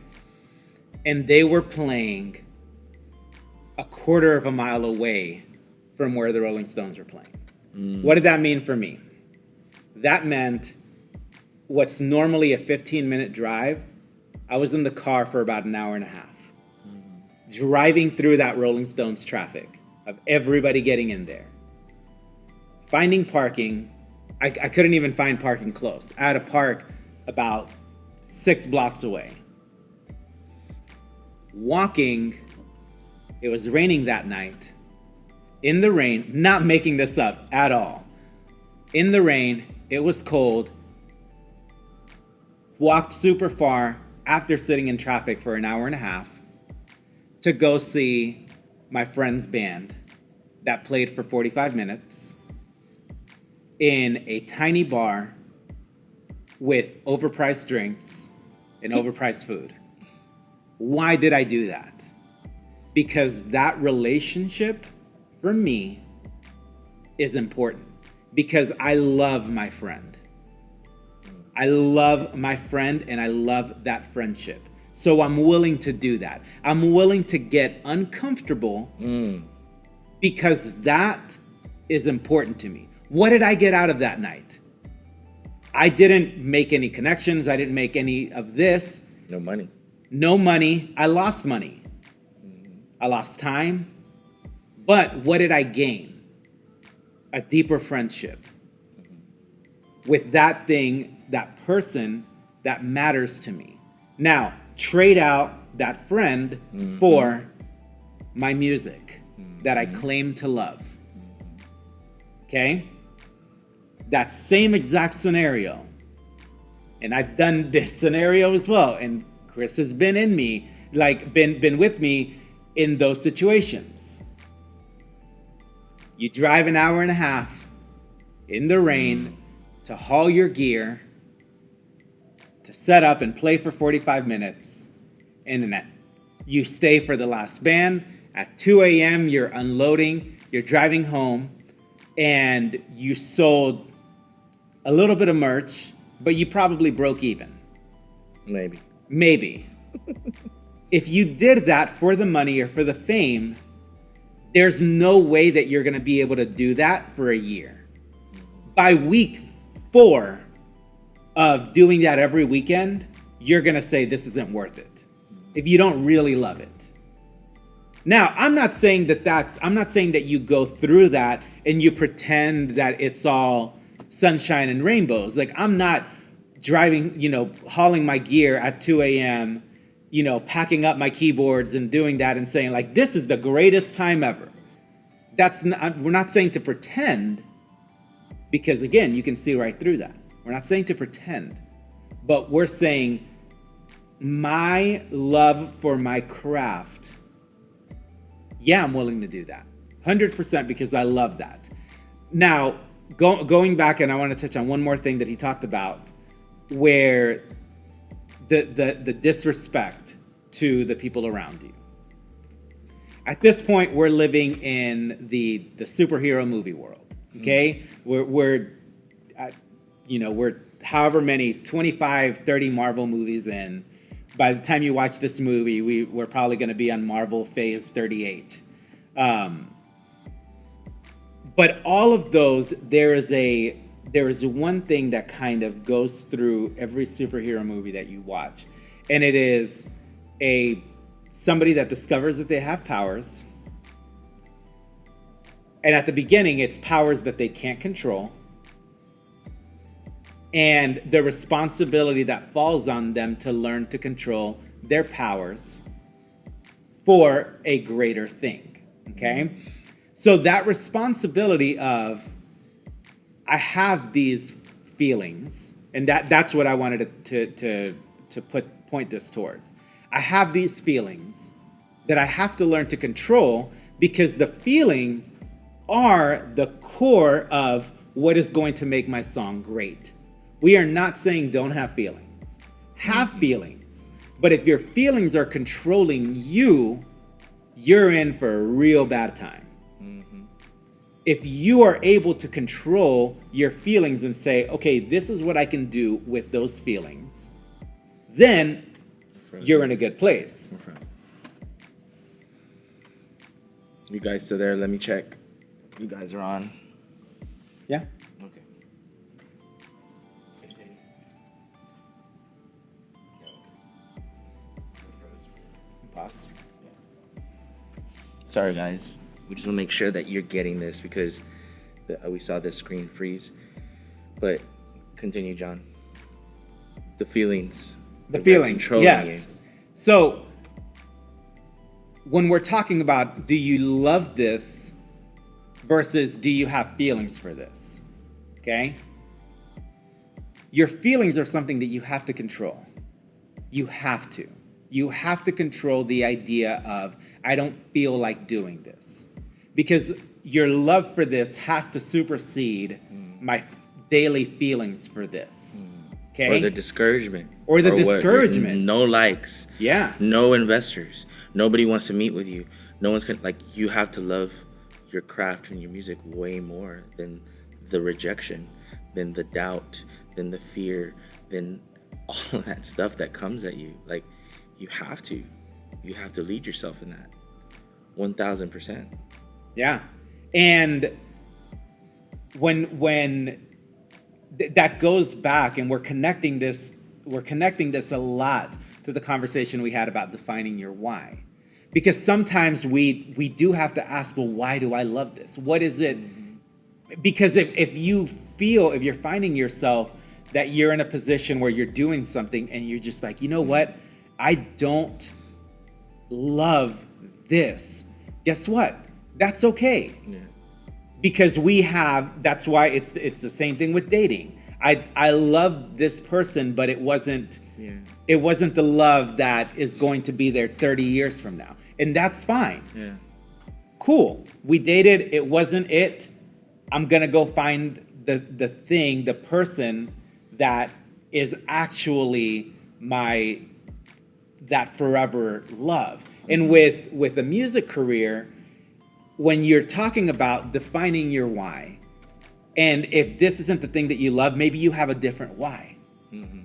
And they were playing a quarter of a mile away from where the Rolling Stones were playing. What did that mean for me? That meant what's normally a 15-minute drive, I was in the car for about an hour and a half. Driving through that Rolling Stones traffic of everybody getting in there. Finding parking, I couldn't even find parking close. I had to park about 6 blocks away. Walking, it was raining that night. In the rain, not making this up at all. In the rain, it was cold. Walked super far after sitting in traffic for an hour and a half to go see my friend's band that played for 45 minutes in a tiny bar with overpriced drinks and overpriced food. Why did I do that? Because that relationship, for me, is important. Because I love my friend. I love my friend and I love that friendship. So I'm willing to do that. I'm willing to get uncomfortable because that is important to me. What did I get out of that night? I didn't make any connections. I didn't make any of this. No money. No money. I lost money. I lost time. But what did I gain? A deeper friendship with that thing, that person that matters to me. Now, trade out that friend for my music that I claim to love. Okay? That same exact scenario. And I've done this scenario as well. And Chris has been in me, like been with me in those situations. You drive an hour and a half in the rain to haul your gear, to set up and play for 45 minutes, and then you stay for the last band. At 2 a.m., you're unloading, you're driving home, and you sold a little bit of merch, but you probably broke even. Maybe. If you did that for the money or for the fame, there's no way that you're going to be able to do that for a year. By week 4 of doing that every weekend, you're going to say this isn't worth it if you don't really love it. Now, I'm not saying that you go through that and you pretend that it's all sunshine and rainbows. Like, I'm not driving, hauling my gear at 2 a.m., packing up my keyboards and doing that and saying, like, this is the greatest time ever. We're not saying to pretend, because, again, you can see right through that. We're not saying to pretend, but we're saying my love for my craft, yeah, I'm willing to do that. 100% because I love that. Now, going back, and I want to touch on one more thing that he talked about, where the disrespect to the people around you. At this point, we're living in the superhero movie world. Okay, we're however many 25, 30 Marvel movies in. By the time you watch this movie, we're probably going to be on Marvel Phase 38. But all of those, there is one thing that kind of goes through every superhero movie that you watch, and it is somebody that discovers that they have powers. And at the beginning, it's powers that they can't control. And the responsibility that falls on them to learn to control their powers for a greater thing. Okay? So that responsibility of, I have these feelings, and that's what I wanted to point this towards. I have these feelings that I have to learn to control, because the feelings are the core of what is going to make my song great. We are not saying don't have feelings. Have feelings. But if your feelings are controlling you, you're in for a real bad time. If you are able to control your feelings and say, okay, this is what I can do with those feelings, then you're in a good place. You guys still there? Let me check. You guys are on. Yeah. Okay. Pause. Sorry, guys. We just want to make sure that you're getting this, because we saw this screen freeze. But continue, John. The feelings. The feelings, controlling yes. you. So when we're talking about, do you love this versus do you have feelings for this? Okay? Your feelings are something that you have to control. You have to. You have to control the idea of, I don't feel like doing this. Because your love for this has to supersede my daily feelings for this. Okay? Or the discouragement. Or the discouragement. No likes. Yeah. No investors. Nobody wants to meet with you. No one's gonna, like, you have to love your craft and your music way more than the rejection, than the doubt, than the fear, than all of that stuff that comes at you. Like, you have to lead yourself in that 1,000%. Yeah. And when that goes back, and we're connecting this a lot to the conversation we had about defining your why. Because sometimes we do have to ask, well, why do I love this? What is it? Because if you're finding yourself that you're in a position where you're doing something and you're just like, you know what? I don't love this. Guess what? That's okay. Yeah. Because that's why it's the same thing with dating. I love this person, but it wasn't the love that is going to be there 30 years from now. And that's fine. Yeah. Cool. We dated, it wasn't it. I'm gonna go find the person that is actually that forever love. And with a music career, when you're talking about defining your why, and if this isn't the thing that you love, maybe you have a different why. Mm-hmm.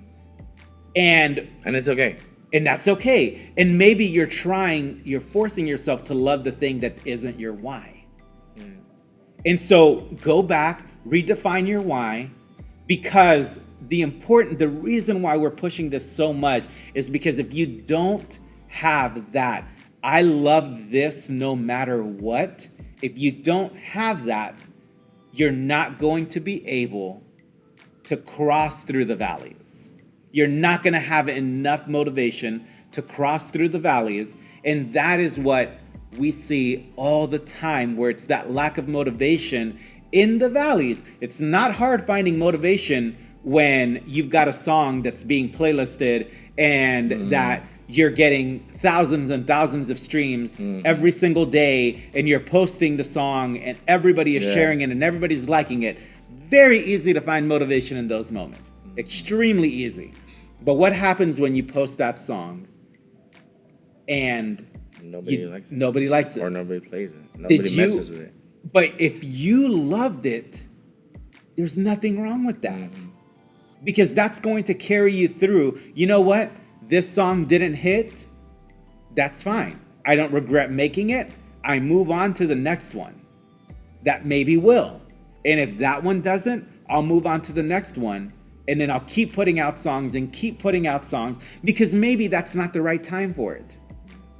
And it's okay. And that's okay. And maybe you're forcing yourself to love the thing that isn't your why. Mm. And so go back, redefine your why, because the reason why we're pushing this so much is because if you don't have that, I love this no matter what, if you don't have that, you're not going to be able to cross through the valleys. You're not going to have enough motivation to cross through the valleys. And that is what we see all the time, where it's that lack of motivation in the valleys. It's not hard finding motivation when you've got a song that's being playlisted and that you're getting thousands and thousands of streams every single day, and you're posting the song and everybody is sharing it and everybody's liking it. Very easy to find motivation in those moments. Extremely easy. But what happens when you post that song and nobody likes it? Or nobody plays it. Nobody messes with it. But if you loved it, there's nothing wrong with that. Mm-hmm. Because that's going to carry you through. You know what? This song didn't hit. That's fine. I don't regret making it. I move on to the next one that maybe will. And if that one doesn't, I'll move on to the next one. And then I'll keep putting out songs because maybe that's not the right time for it.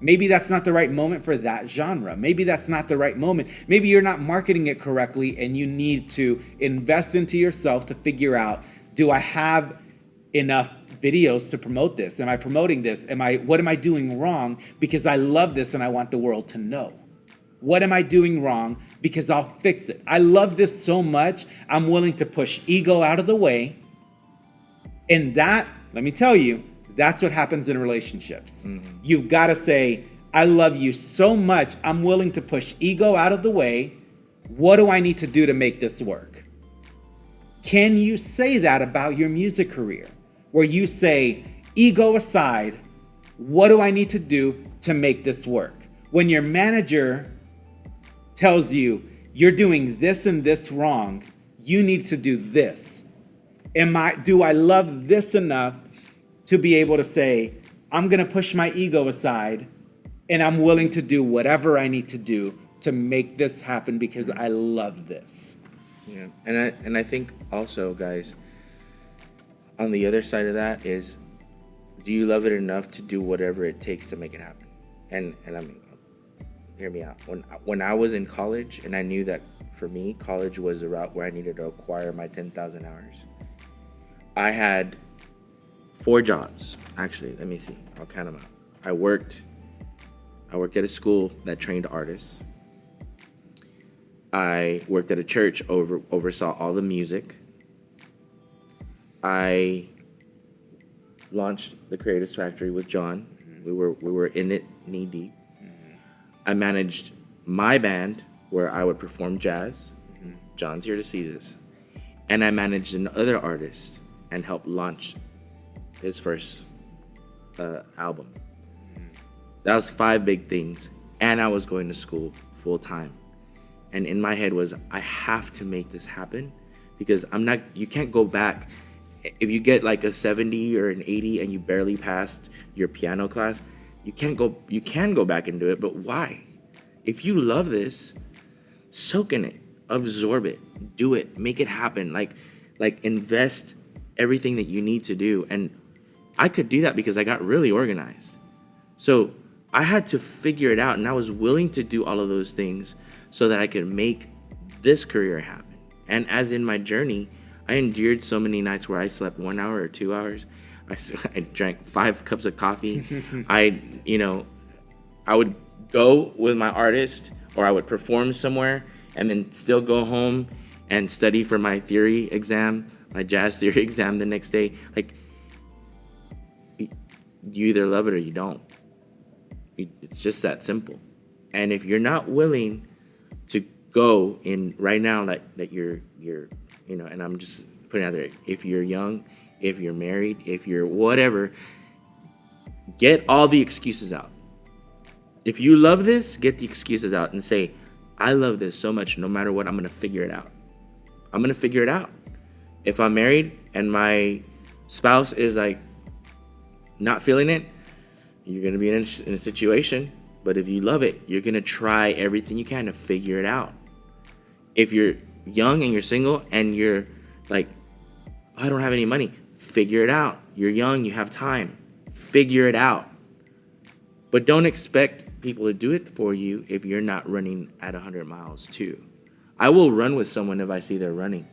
Maybe that's not the right moment for that genre. Maybe that's not the right moment. Maybe you're not marketing it correctly and you need to invest into yourself to figure out, do I have enough videos to promote this? Am I promoting this? What am I doing wrong? Because I love this and I want the world to know. What am I doing wrong? Because I'll fix it. I love this so much, I'm willing to push ego out of the way. And that, let me tell you, that's what happens in relationships. Mm-hmm. You've got to say, I love you so much, I'm willing to push ego out of the way. What do I need to do to make this work? Can you say that about your music career? Where you say, ego aside, what do I need to do to make this work? When your manager tells you, you're doing this and this wrong, you need to do this. Do I love this enough to be able to say, I'm going to push my ego aside and I'm willing to do whatever I need to do to make this happen because I love this. Yeah. And I think also, guys, on the other side of that is, do you love it enough to do whatever it takes to make it happen? And I mean, hear me out. When I was in college and I knew that for me, college was the route where I needed to acquire my 10,000 hours. I had 4 jobs. Actually, let me see. I'll count them out. I worked at a school that trained artists. I worked at a church, oversaw all the music. I launched the Creators Factory with John. We were in it knee deep. I managed my band where I would perform jazz. John's here to see this. And I managed another artist and helped launch his first album. That was 5 big things. And I was going to school full time. And in my head was, I have to make this happen because you can't go back. If you get like a 70 or an 80 and you barely passed your piano class, you can go back and do it, but why? If you love this, soak in it, absorb it, do it, make it happen. Like, Like, invest everything that you need to do. And I could do that because I got really organized. So I had to figure it out, and I was willing to do all of those things so that I could make this career happen. And as in my journey, I endured so many nights where I slept 1 hour or 2 hours. I drank 5 cups of coffee. I would go with my artist, or I would perform somewhere and then still go home and study for my theory exam, my jazz theory exam the next day. Like, you either love it or you don't. It's just that simple. And if you're not willing to go in right now, that you're and I'm just putting it out there, if you're young, if you're married, if you're whatever, get all the excuses out. If you love this, get the excuses out and say, I love this so much, no matter what, I'm going to figure it out. I'm going to figure it out. If I'm married and my spouse is like not feeling it, you're going to be in a situation. But if you love it, you're going to try everything you can to figure it out. If you're young and you're single and you're like, I don't have any money, figure it out. You're young, you have time. Figure it out. But don't expect people to do it for you if you're not running at 100 miles too. I will run with someone if I see they're running.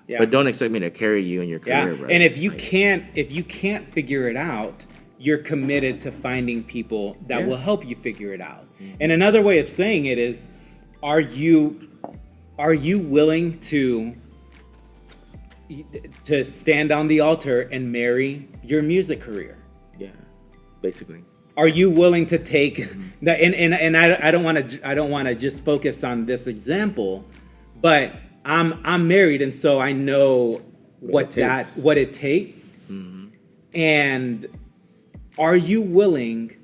Yeah. But don't expect me to carry you in your career, bro. And if you can't figure it out, you're committed to finding people that will help you figure it out. Mm-hmm. And another way of saying it is, are you willing to stand on the altar and marry your music career? Yeah, basically. Are you willing to take that? And I don't want to just focus on this example, but I'm married, and so I know what it takes. Mm-hmm. And are you willing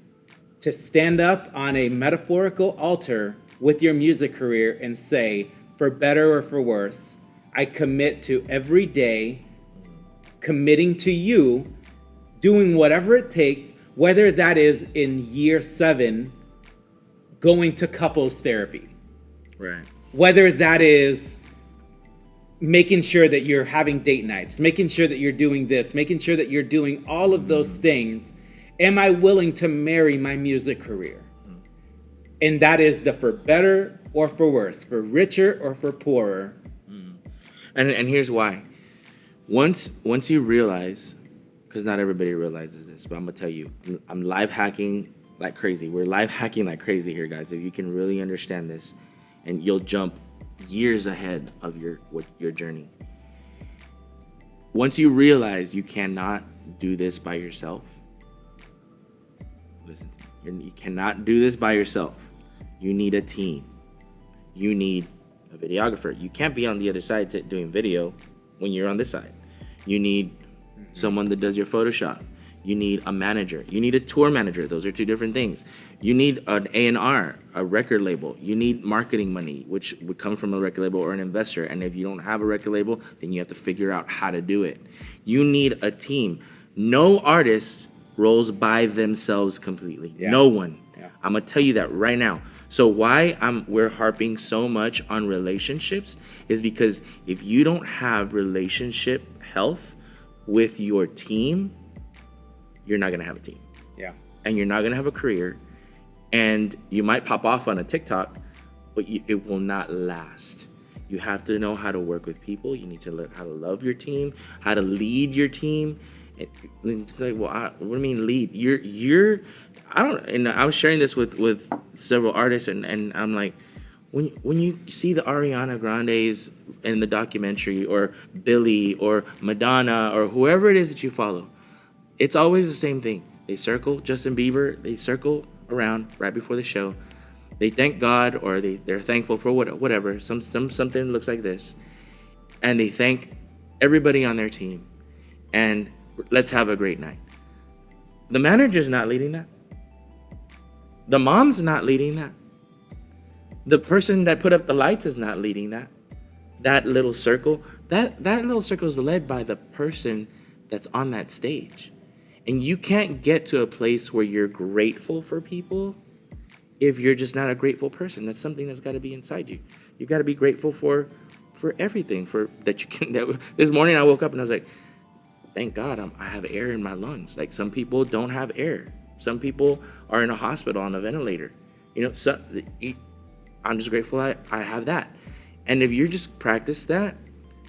to stand up on a metaphorical altar with your music career and say, for better or for worse, I commit to every day, committing to you, doing whatever it takes, whether that is in year 7, going to couples therapy. Right. Whether that is making sure that you're having date nights, making sure that you're doing this, making sure that you're doing all of those things. Am I willing to marry my music career? And that is the for better or for worse, for richer or for poorer. And here's why. Once you realize, because not everybody realizes this, but I'm going to tell you, I'm life hacking like crazy. We're life hacking like crazy here, guys. If you can really understand this, and you'll jump years ahead of your journey. Once you realize you cannot do this by yourself, listen to me. You cannot do this by yourself. You need a team. You need a videographer. You can't be on the other side doing video when you're on this side. You need someone that does your Photoshop. You need a manager. You need a tour manager. Those are 2 different things. You need an A&R, a record label. You need marketing money, which would come from a record label or an investor. And if you don't have a record label, then you have to figure out how to do it. You need a team. No artist rolls by themselves completely. Yeah. No one. Yeah. I'm going to tell you that right now. So why we're harping so much on relationships is because if you don't have relationship health with your team, you're not going to have a team. Yeah. And you're not going to have a career. And you might pop off on a TikTok, but it will not last. You have to know how to work with people. You need to learn how to love your team, how to lead your team. It's like, well, what do you mean lead? And I was sharing this with several artists, and I'm like, when you see the Ariana Grandes in the documentary, or Billie, or Madonna, or whoever it is that you follow, it's always the same thing. They circle Justin Bieber, they circle around right before the show. They thank God, or they're thankful for whatever, something that looks like this, and they thank everybody on their team, and let's have a great night. The manager's not leading that. The mom's not leading that. The person that put up the lights is not leading that. That little circle, that little circle is led by the person that's on that stage. And you can't get to a place where you're grateful for people if you're just not a grateful person. That's something that's got to be inside you. You've got to be grateful for for everything. For that you can. This morning I woke up and I was like, thank God I have air in my lungs. Like some people don't have air. Some people are in a hospital on a ventilator. So I'm just grateful I have that. And if you just practice that,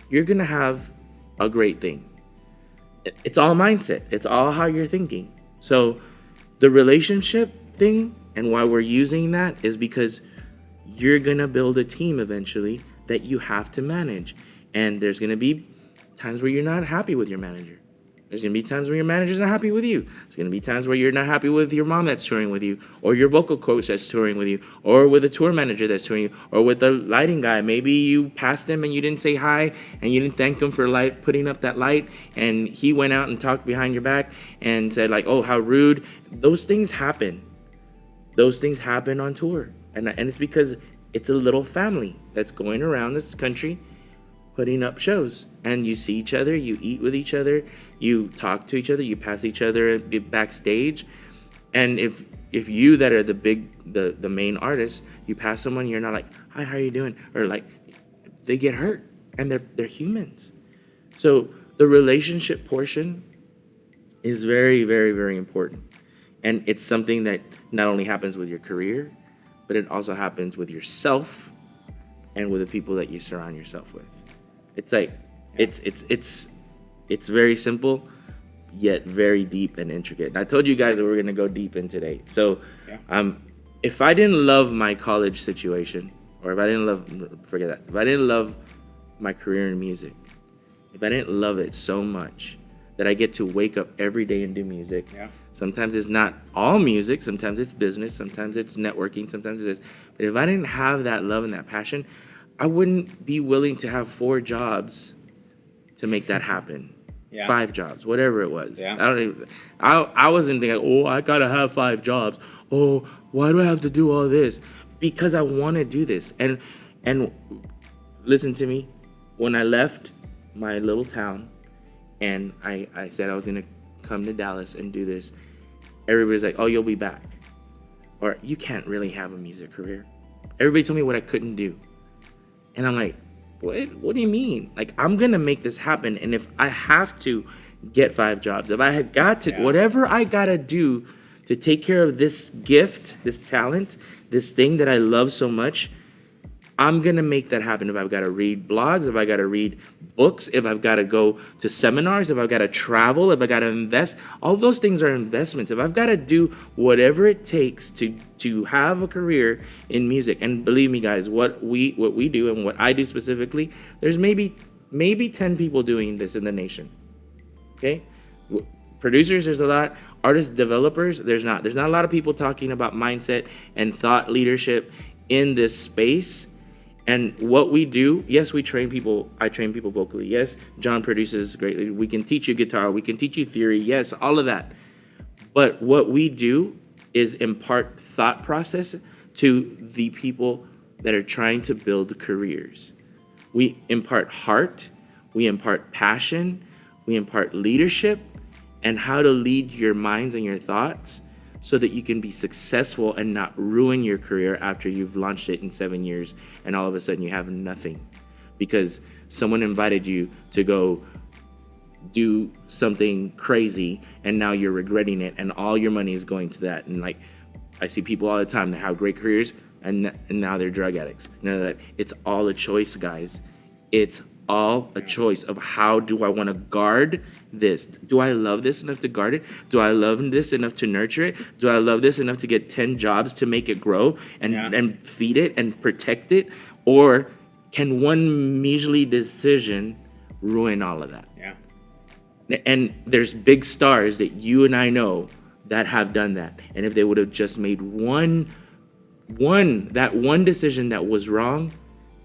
you're gonna have a great thing. It's all mindset. It's all how you're thinking. So the relationship thing and why we're using that is because you're gonna build a team eventually that you have to manage. And there's gonna be times where you're not happy with your manager. There's going to be times where your manager's not happy with you. There's going to be times where you're not happy with your mom that's touring with you, or your vocal coach that's touring with you, or with a tour manager that's touring you, or with the lighting guy. Maybe you passed him and you didn't say hi, and you didn't thank him for putting up that light, and he went out and talked behind your back and said like, oh, how rude. Those things happen. Those things happen on tour. And it's because it's a little family that's going around this country putting up shows, and you see each other, you eat with each other, you talk to each other, you pass each other backstage. And if you that are the main artist, you pass someone, you're not like, hi, how are you doing? Or like, they get hurt, and they're humans. So the relationship portion is very, very, very important. And it's something that not only happens with your career, but it also happens with yourself and with the people that you surround yourself with. It's like, it's very simple, yet very deep and intricate. And I told you guys that we're going to go deep in today. So, if I didn't love my college situation, or if I didn't love my career in music, if I didn't love it so much that I get to wake up every day and do music, sometimes it's not all music, sometimes it's business, sometimes it's networking, sometimes it's this. But if I didn't have that love and that passion, I wouldn't be willing to have 4 jobs to make that happen. 5 jobs, whatever it was. I wasn't thinking, oh, I gotta have 5 jobs. Oh, why do I have to do all this? Because I want to do this. And listen to me. When I left my little town and I said I was gonna come to Dallas and do this, everybody's like, oh, you'll be back. Or you can't really have a music career. Everybody told me what I couldn't do. And I'm like, what do you mean? Like, I'm going to make this happen. And if I have to get 5 jobs, if I had got to, whatever I got to do to take care of this gift, this talent, this thing that I love so much, I'm going to make that happen. If I've got to read blogs, if I got to read books, if I've got to go to seminars, if I've got to travel, if I got to invest, all those things are investments. If I've got to do whatever it takes to have a career in music, and believe me, guys, what we do and what I do specifically, there's maybe 10 people doing this in the nation. Okay? Producers, there's a lot. Artists, developers, there's not. There's not a lot of people talking about mindset and thought leadership in this space. And what we do, yes, we train people. I train people vocally. Yes, John produces greatly. We can teach you guitar. We can teach you theory. Yes, all of that. But what we do is impart thought process to the people that are trying to build careers. We impart heart. We impart passion. We impart leadership and how to lead your minds and your thoughts so that you can be successful and not ruin your career after you've launched it in 7 years and all of a sudden you have nothing because someone invited you to go do something crazy and now you're regretting it and all your money is going to that. And like, I see people all the time that have great careers and now they're drug addicts. That it's all a choice, guys. It's all a choice of how do I want to guard this? Do I love this enough to guard it? Do I love this enough to nurture it? Do I love this enough to get 10 jobs to make it grow and feed it and protect it? Or can one measly decision ruin all of that? And there's big stars that you and I know that have done that. And if they would have just made one decision that was wrong,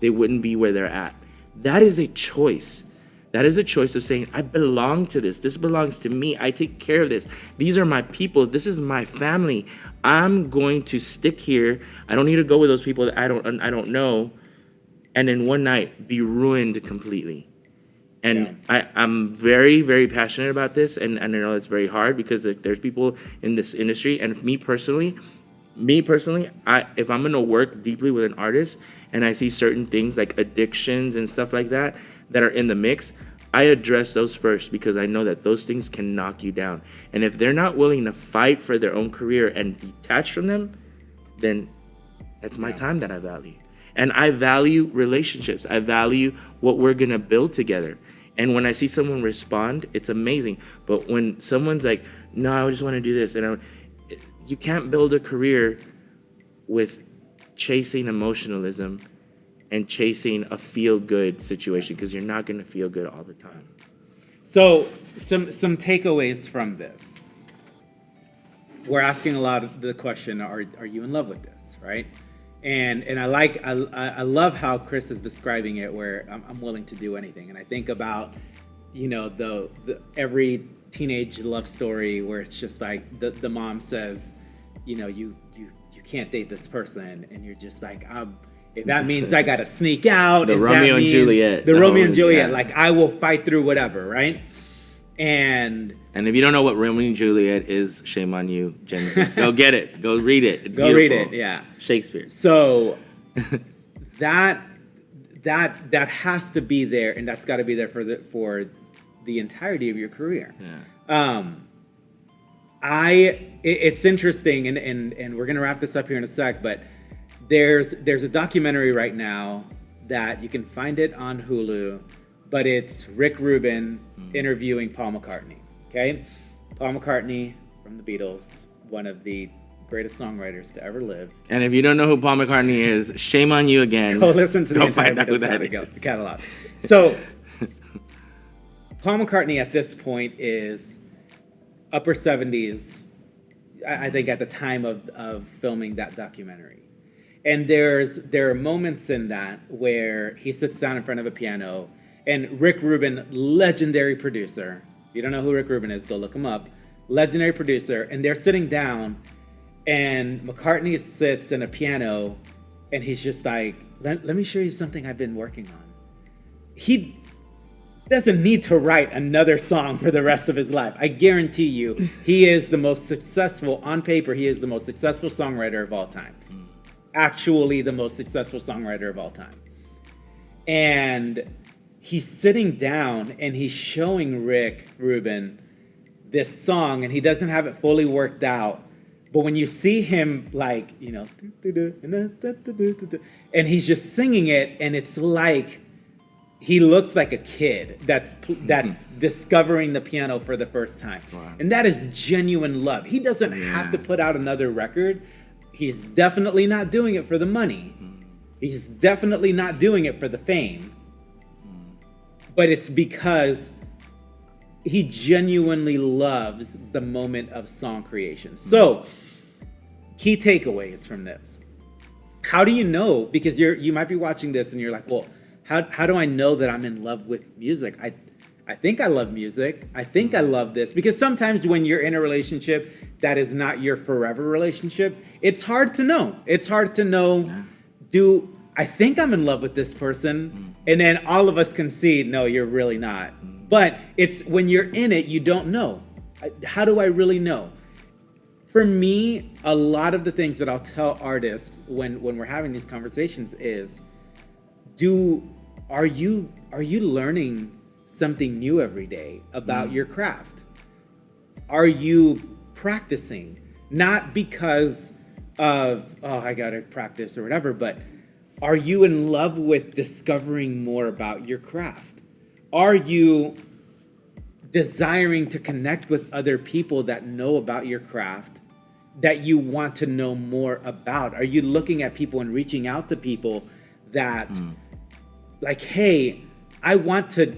they wouldn't be where they're at. That is a choice. That is a choice of saying, I belong to this. This belongs to me. I take care of this. These are my people. This is my family. I'm going to stick here. I don't need to go with those people that I don't know. And in one night, be ruined completely. And I'm very, very passionate about this. And I know it's very hard because there's people in this industry. And me personally, me personally, if I'm gonna work deeply with an artist and I see certain things like addictions and stuff like that are in the mix, I address those first because I know that those things can knock you down. And if they're not willing to fight for their own career and detach from them, then that's my time that I value. And I value relationships. I value what we're gonna build together. And when I see someone respond, it's amazing. But when someone's like, no, I just want to do this, and you can't build a career with chasing emotionalism and chasing a feel-good situation because you're not going to feel good all the time. So some takeaways from this. We're asking a lot of the question, are you in love with this, right? And I love how Chris is describing it, where I'm willing to do anything. And I think about, the every teenage love story where it's just like the mom says, you can't date this person, and you're just like, if that means I gotta sneak out, the Romeo and Juliet, like I will fight through whatever, right? And if you don't know what Romeo and Juliet is, shame on you, Gen Z. Go get it. Go read it. It's go beautiful. read it. Yeah, Shakespeare. So that has to be there, and that's got to be there for the entirety of your career. Yeah. It's interesting, and we're gonna wrap this up here in a sec, but there's a documentary right now that you can find it on Hulu, but it's Rick Rubin interviewing Paul McCartney. Okay, Paul McCartney from the Beatles, one of the greatest songwriters to ever live. And if you don't know who Paul McCartney is, shame on you again. Go listen to the find out who that is. catalog. So Paul McCartney at this point is upper 70s, I think, at the time of filming that documentary. And there are moments in that where he sits down in front of a piano, and Rick Rubin, legendary producer. If you don't know who Rick Rubin is, go look him up. Legendary producer, and they're sitting down, and McCartney sits in a piano, and he's just like, let me show you something I've been working on. He doesn't need to write another song for the rest of his life. I guarantee you, he is the most successful, on paper, he is the most successful songwriter of all time. Actually, the most successful songwriter of all time. And he's sitting down and he's showing Rick Rubin this song, and he doesn't have it fully worked out. But when you see him, like, and he's just singing it, and it's like he looks like a kid that's discovering the piano for the first time. Wow. And that is genuine love. He doesn't have to put out another record. He's definitely not doing it for the money. He's definitely not doing it for the fame. But it's because he genuinely loves the moment of song creation. So, key takeaways from this. How do you know? Because you might be watching this and you're like, well, how do I know that I'm in love with music? I think I love music. I think I love this. Because sometimes when you're in a relationship that is not your forever relationship, it's hard to know. It's hard to know, do I think I'm in love with this person? And then all of us can see, no, you're really not. But it's when you're in it, you don't know. How do I really know? For me, a lot of the things that I'll tell artists when we're having these conversations is, are you learning something new every day about your craft? Are you practicing? Not because of, I gotta practice or whatever, but are you in love with discovering more about your craft? Are you desiring to connect with other people that know about your craft, that you want to know more about? Are you looking at people and reaching out to people that, like, hey, I want to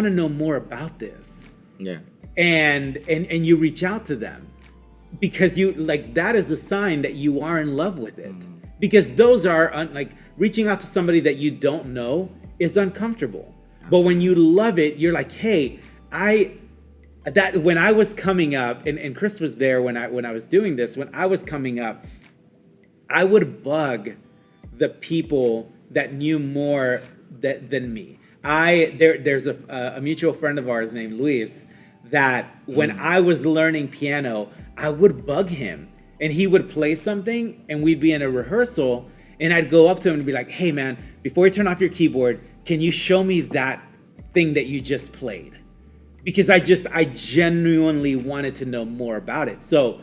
know more about this. Yeah. And you reach out to them because you, like, that is a sign that you are in love with it. Because those are like reaching out to somebody that you don't know is uncomfortable. Absolutely. But when you love it, you're like, hey, when I was coming up, and Chris was there when I was doing this, when I was coming up, I would bug the people that knew more than me. There's a mutual friend of ours named Luis that when I was learning piano, I would bug him. and he would play something, and we'd be in a rehearsal, and I'd go up to him and be like, hey man, before you turn off your keyboard, can you show me that thing that you just played? Because I genuinely wanted to know more about it. So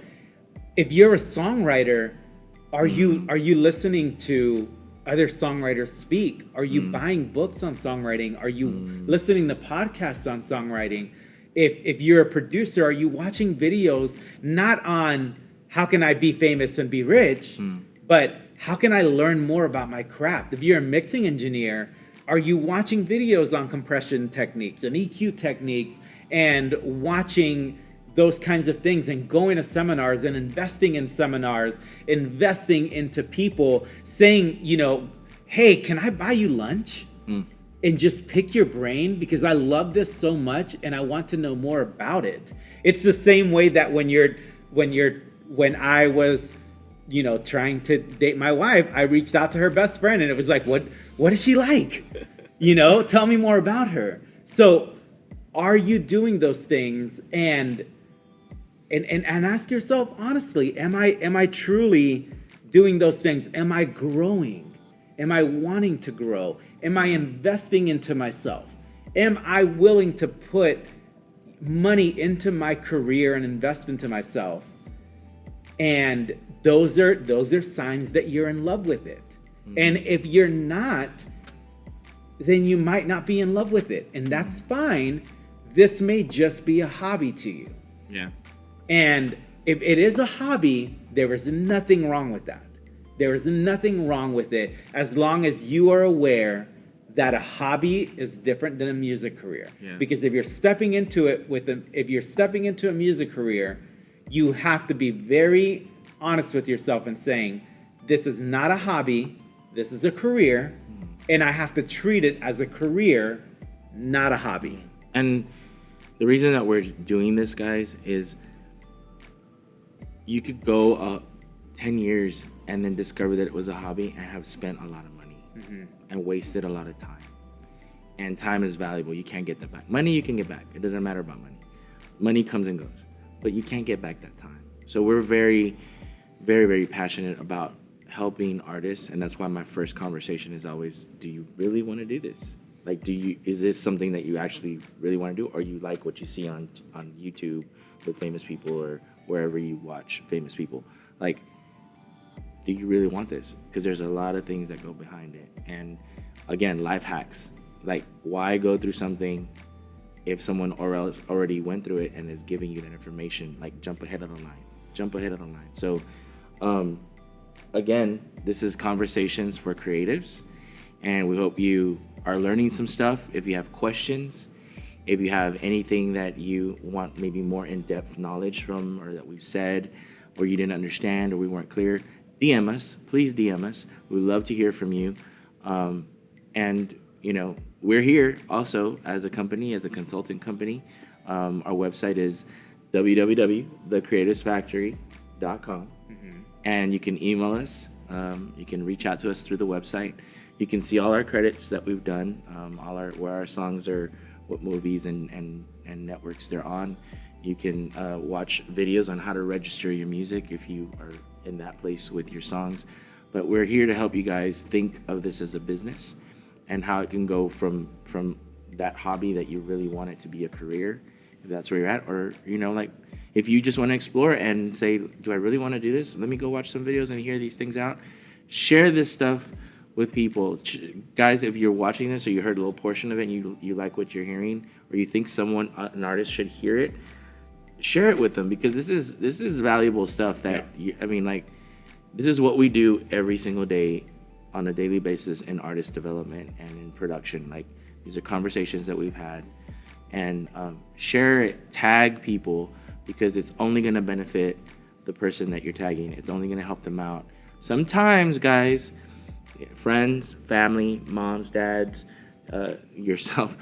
if you're a songwriter, are you listening to other songwriters speak? Are you buying books on songwriting? Are you listening to podcasts on songwriting? If you're a producer, are you watching videos not on how can I be famous and be rich, but how can I learn more about my craft? If you're a mixing engineer, are you watching videos on compression techniques and EQ techniques and watching those kinds of things and going to seminars and investing in seminars, investing into people, saying, hey, can I buy you lunch? And just pick your brain because I love this so much and I want to know more about it. It's the same way that when I was, trying to date my wife, I reached out to her best friend and it was like, what is she like? Tell me more about her. So are you doing those things and ask yourself honestly, am I truly doing those things? Am I growing? Am I wanting to grow? Am I investing into myself? Am I willing to put money into my career and invest into myself? And those are signs that you're in love with it. And if you're not, then you might not be in love with it. And that's fine. This may just be a hobby to you. Yeah. And if it is a hobby, there is nothing wrong with that. There is nothing wrong with it as long as you are aware that a hobby is different than a music career. Yeah. Because if you're stepping into it if you're stepping into a music career, you have to be very honest with yourself and saying, this is not a hobby, this is a career, and I have to treat it as a career, not a hobby. And the reason that we're doing this, guys, is you could go 10 years and then discover that it was a hobby and have spent a lot of money and wasted a lot of time. And time is valuable. You can't get that back. Money you can get back. It doesn't matter about money. Money comes and goes, but you can't get back that time. So we're very, very, very passionate about helping artists, and that's why my first conversation is always, do you really want to do this? Like, is this something that you actually really want to do, or you like what you see on YouTube with famous people or wherever you watch famous people? Like, do you really want this? Because there's a lot of things that go behind it. And again, life hacks. Like, why go through something if someone or else already went through it and is giving you that information? Like, jump ahead of the line. Jump ahead of the line. So, again, this is Conversations for Creatives, and we hope you are learning some stuff. If you have questions, if you have anything that you want maybe more in-depth knowledge from, or that we've said, or you didn't understand, or we weren't clear, DM us. Please DM us. We'd love to hear from you. And, we're here also as a company, as a consulting company. Our website is www.thecreative'sfactory.com. And you can email us. You can reach out to us through the website. You can see all our credits that we've done, where our songs are, what movies and networks they're on. You can watch videos on how to register your music if you are in that place with your songs. But we're here to help you guys think of this as a business and how it can go from that hobby that you really want it to be a career, if that's where you're at, or if you just want to explore and say, do I really want to do this? Let me go watch some videos and hear these things out. Share this stuff with people. Guys, if you're watching this or you heard a little portion of it and you like what you're hearing, or you think an artist should hear it, share it with them, because this is valuable stuff that, this is what we do every single day on a daily basis in artist development and in production. Like, these are conversations that we've had. And share it, tag people, because it's only going to benefit the person that you're tagging. It's only going to help them out. Sometimes, guys, friends, family, moms, dads, yourself,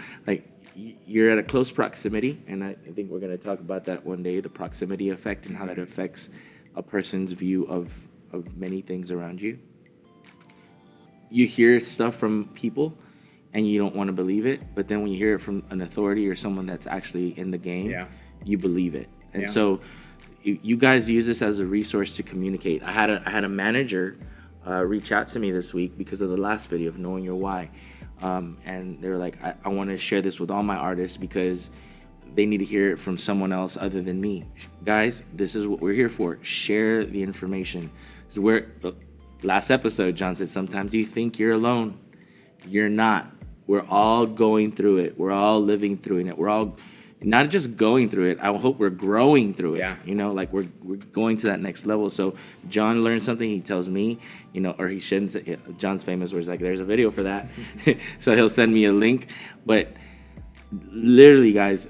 you're at a close proximity, and I think we're going to talk about that one day, the proximity effect and how that affects a person's view of many things around you. You hear stuff from people, and you don't want to believe it, but then when you hear it from an authority or someone that's actually in the game, you believe it. And so you guys use this as a resource to communicate. I had a manager reach out to me this week because of the last video of knowing your why, and they were like, I want to share this with all my artists because they need to hear it from someone else other than me. Guys, this is what we're here for. Share the information. So last episode, John said, sometimes you think you're alone. You're not. We're all going through it. We're all living through it. We're all not just going through it. I hope we're growing through it. Yeah. You know, like we're going to that next level. So John learned something. He tells me, you know, or he shouldn't say, John's famous where he's like, there's a video for that. So he'll send me a link. But literally, guys,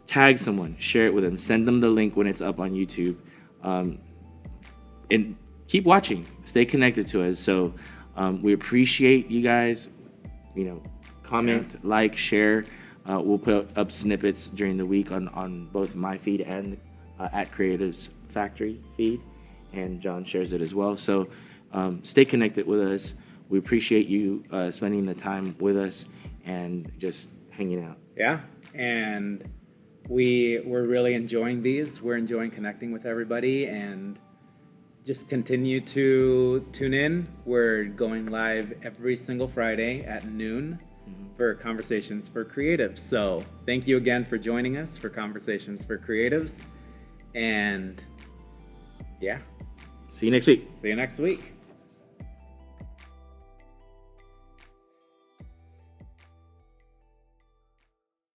tag someone, share it with them, send them the link when it's up on YouTube, and keep watching. Stay connected to us. So we appreciate you guys. You know, comment, like, share. We'll put up snippets during the week on both my feed and at Creatives Factory feed, and John shares it as well. So stay connected with us. We appreciate you spending the time with us and just hanging out. Yeah, and we're really enjoying these. We're enjoying connecting with everybody, and just continue to tune in. We're going live every single Friday at noon for Conversations for Creatives. So thank you again for joining us for Conversations for Creatives. And yeah. See you next week. See you next week.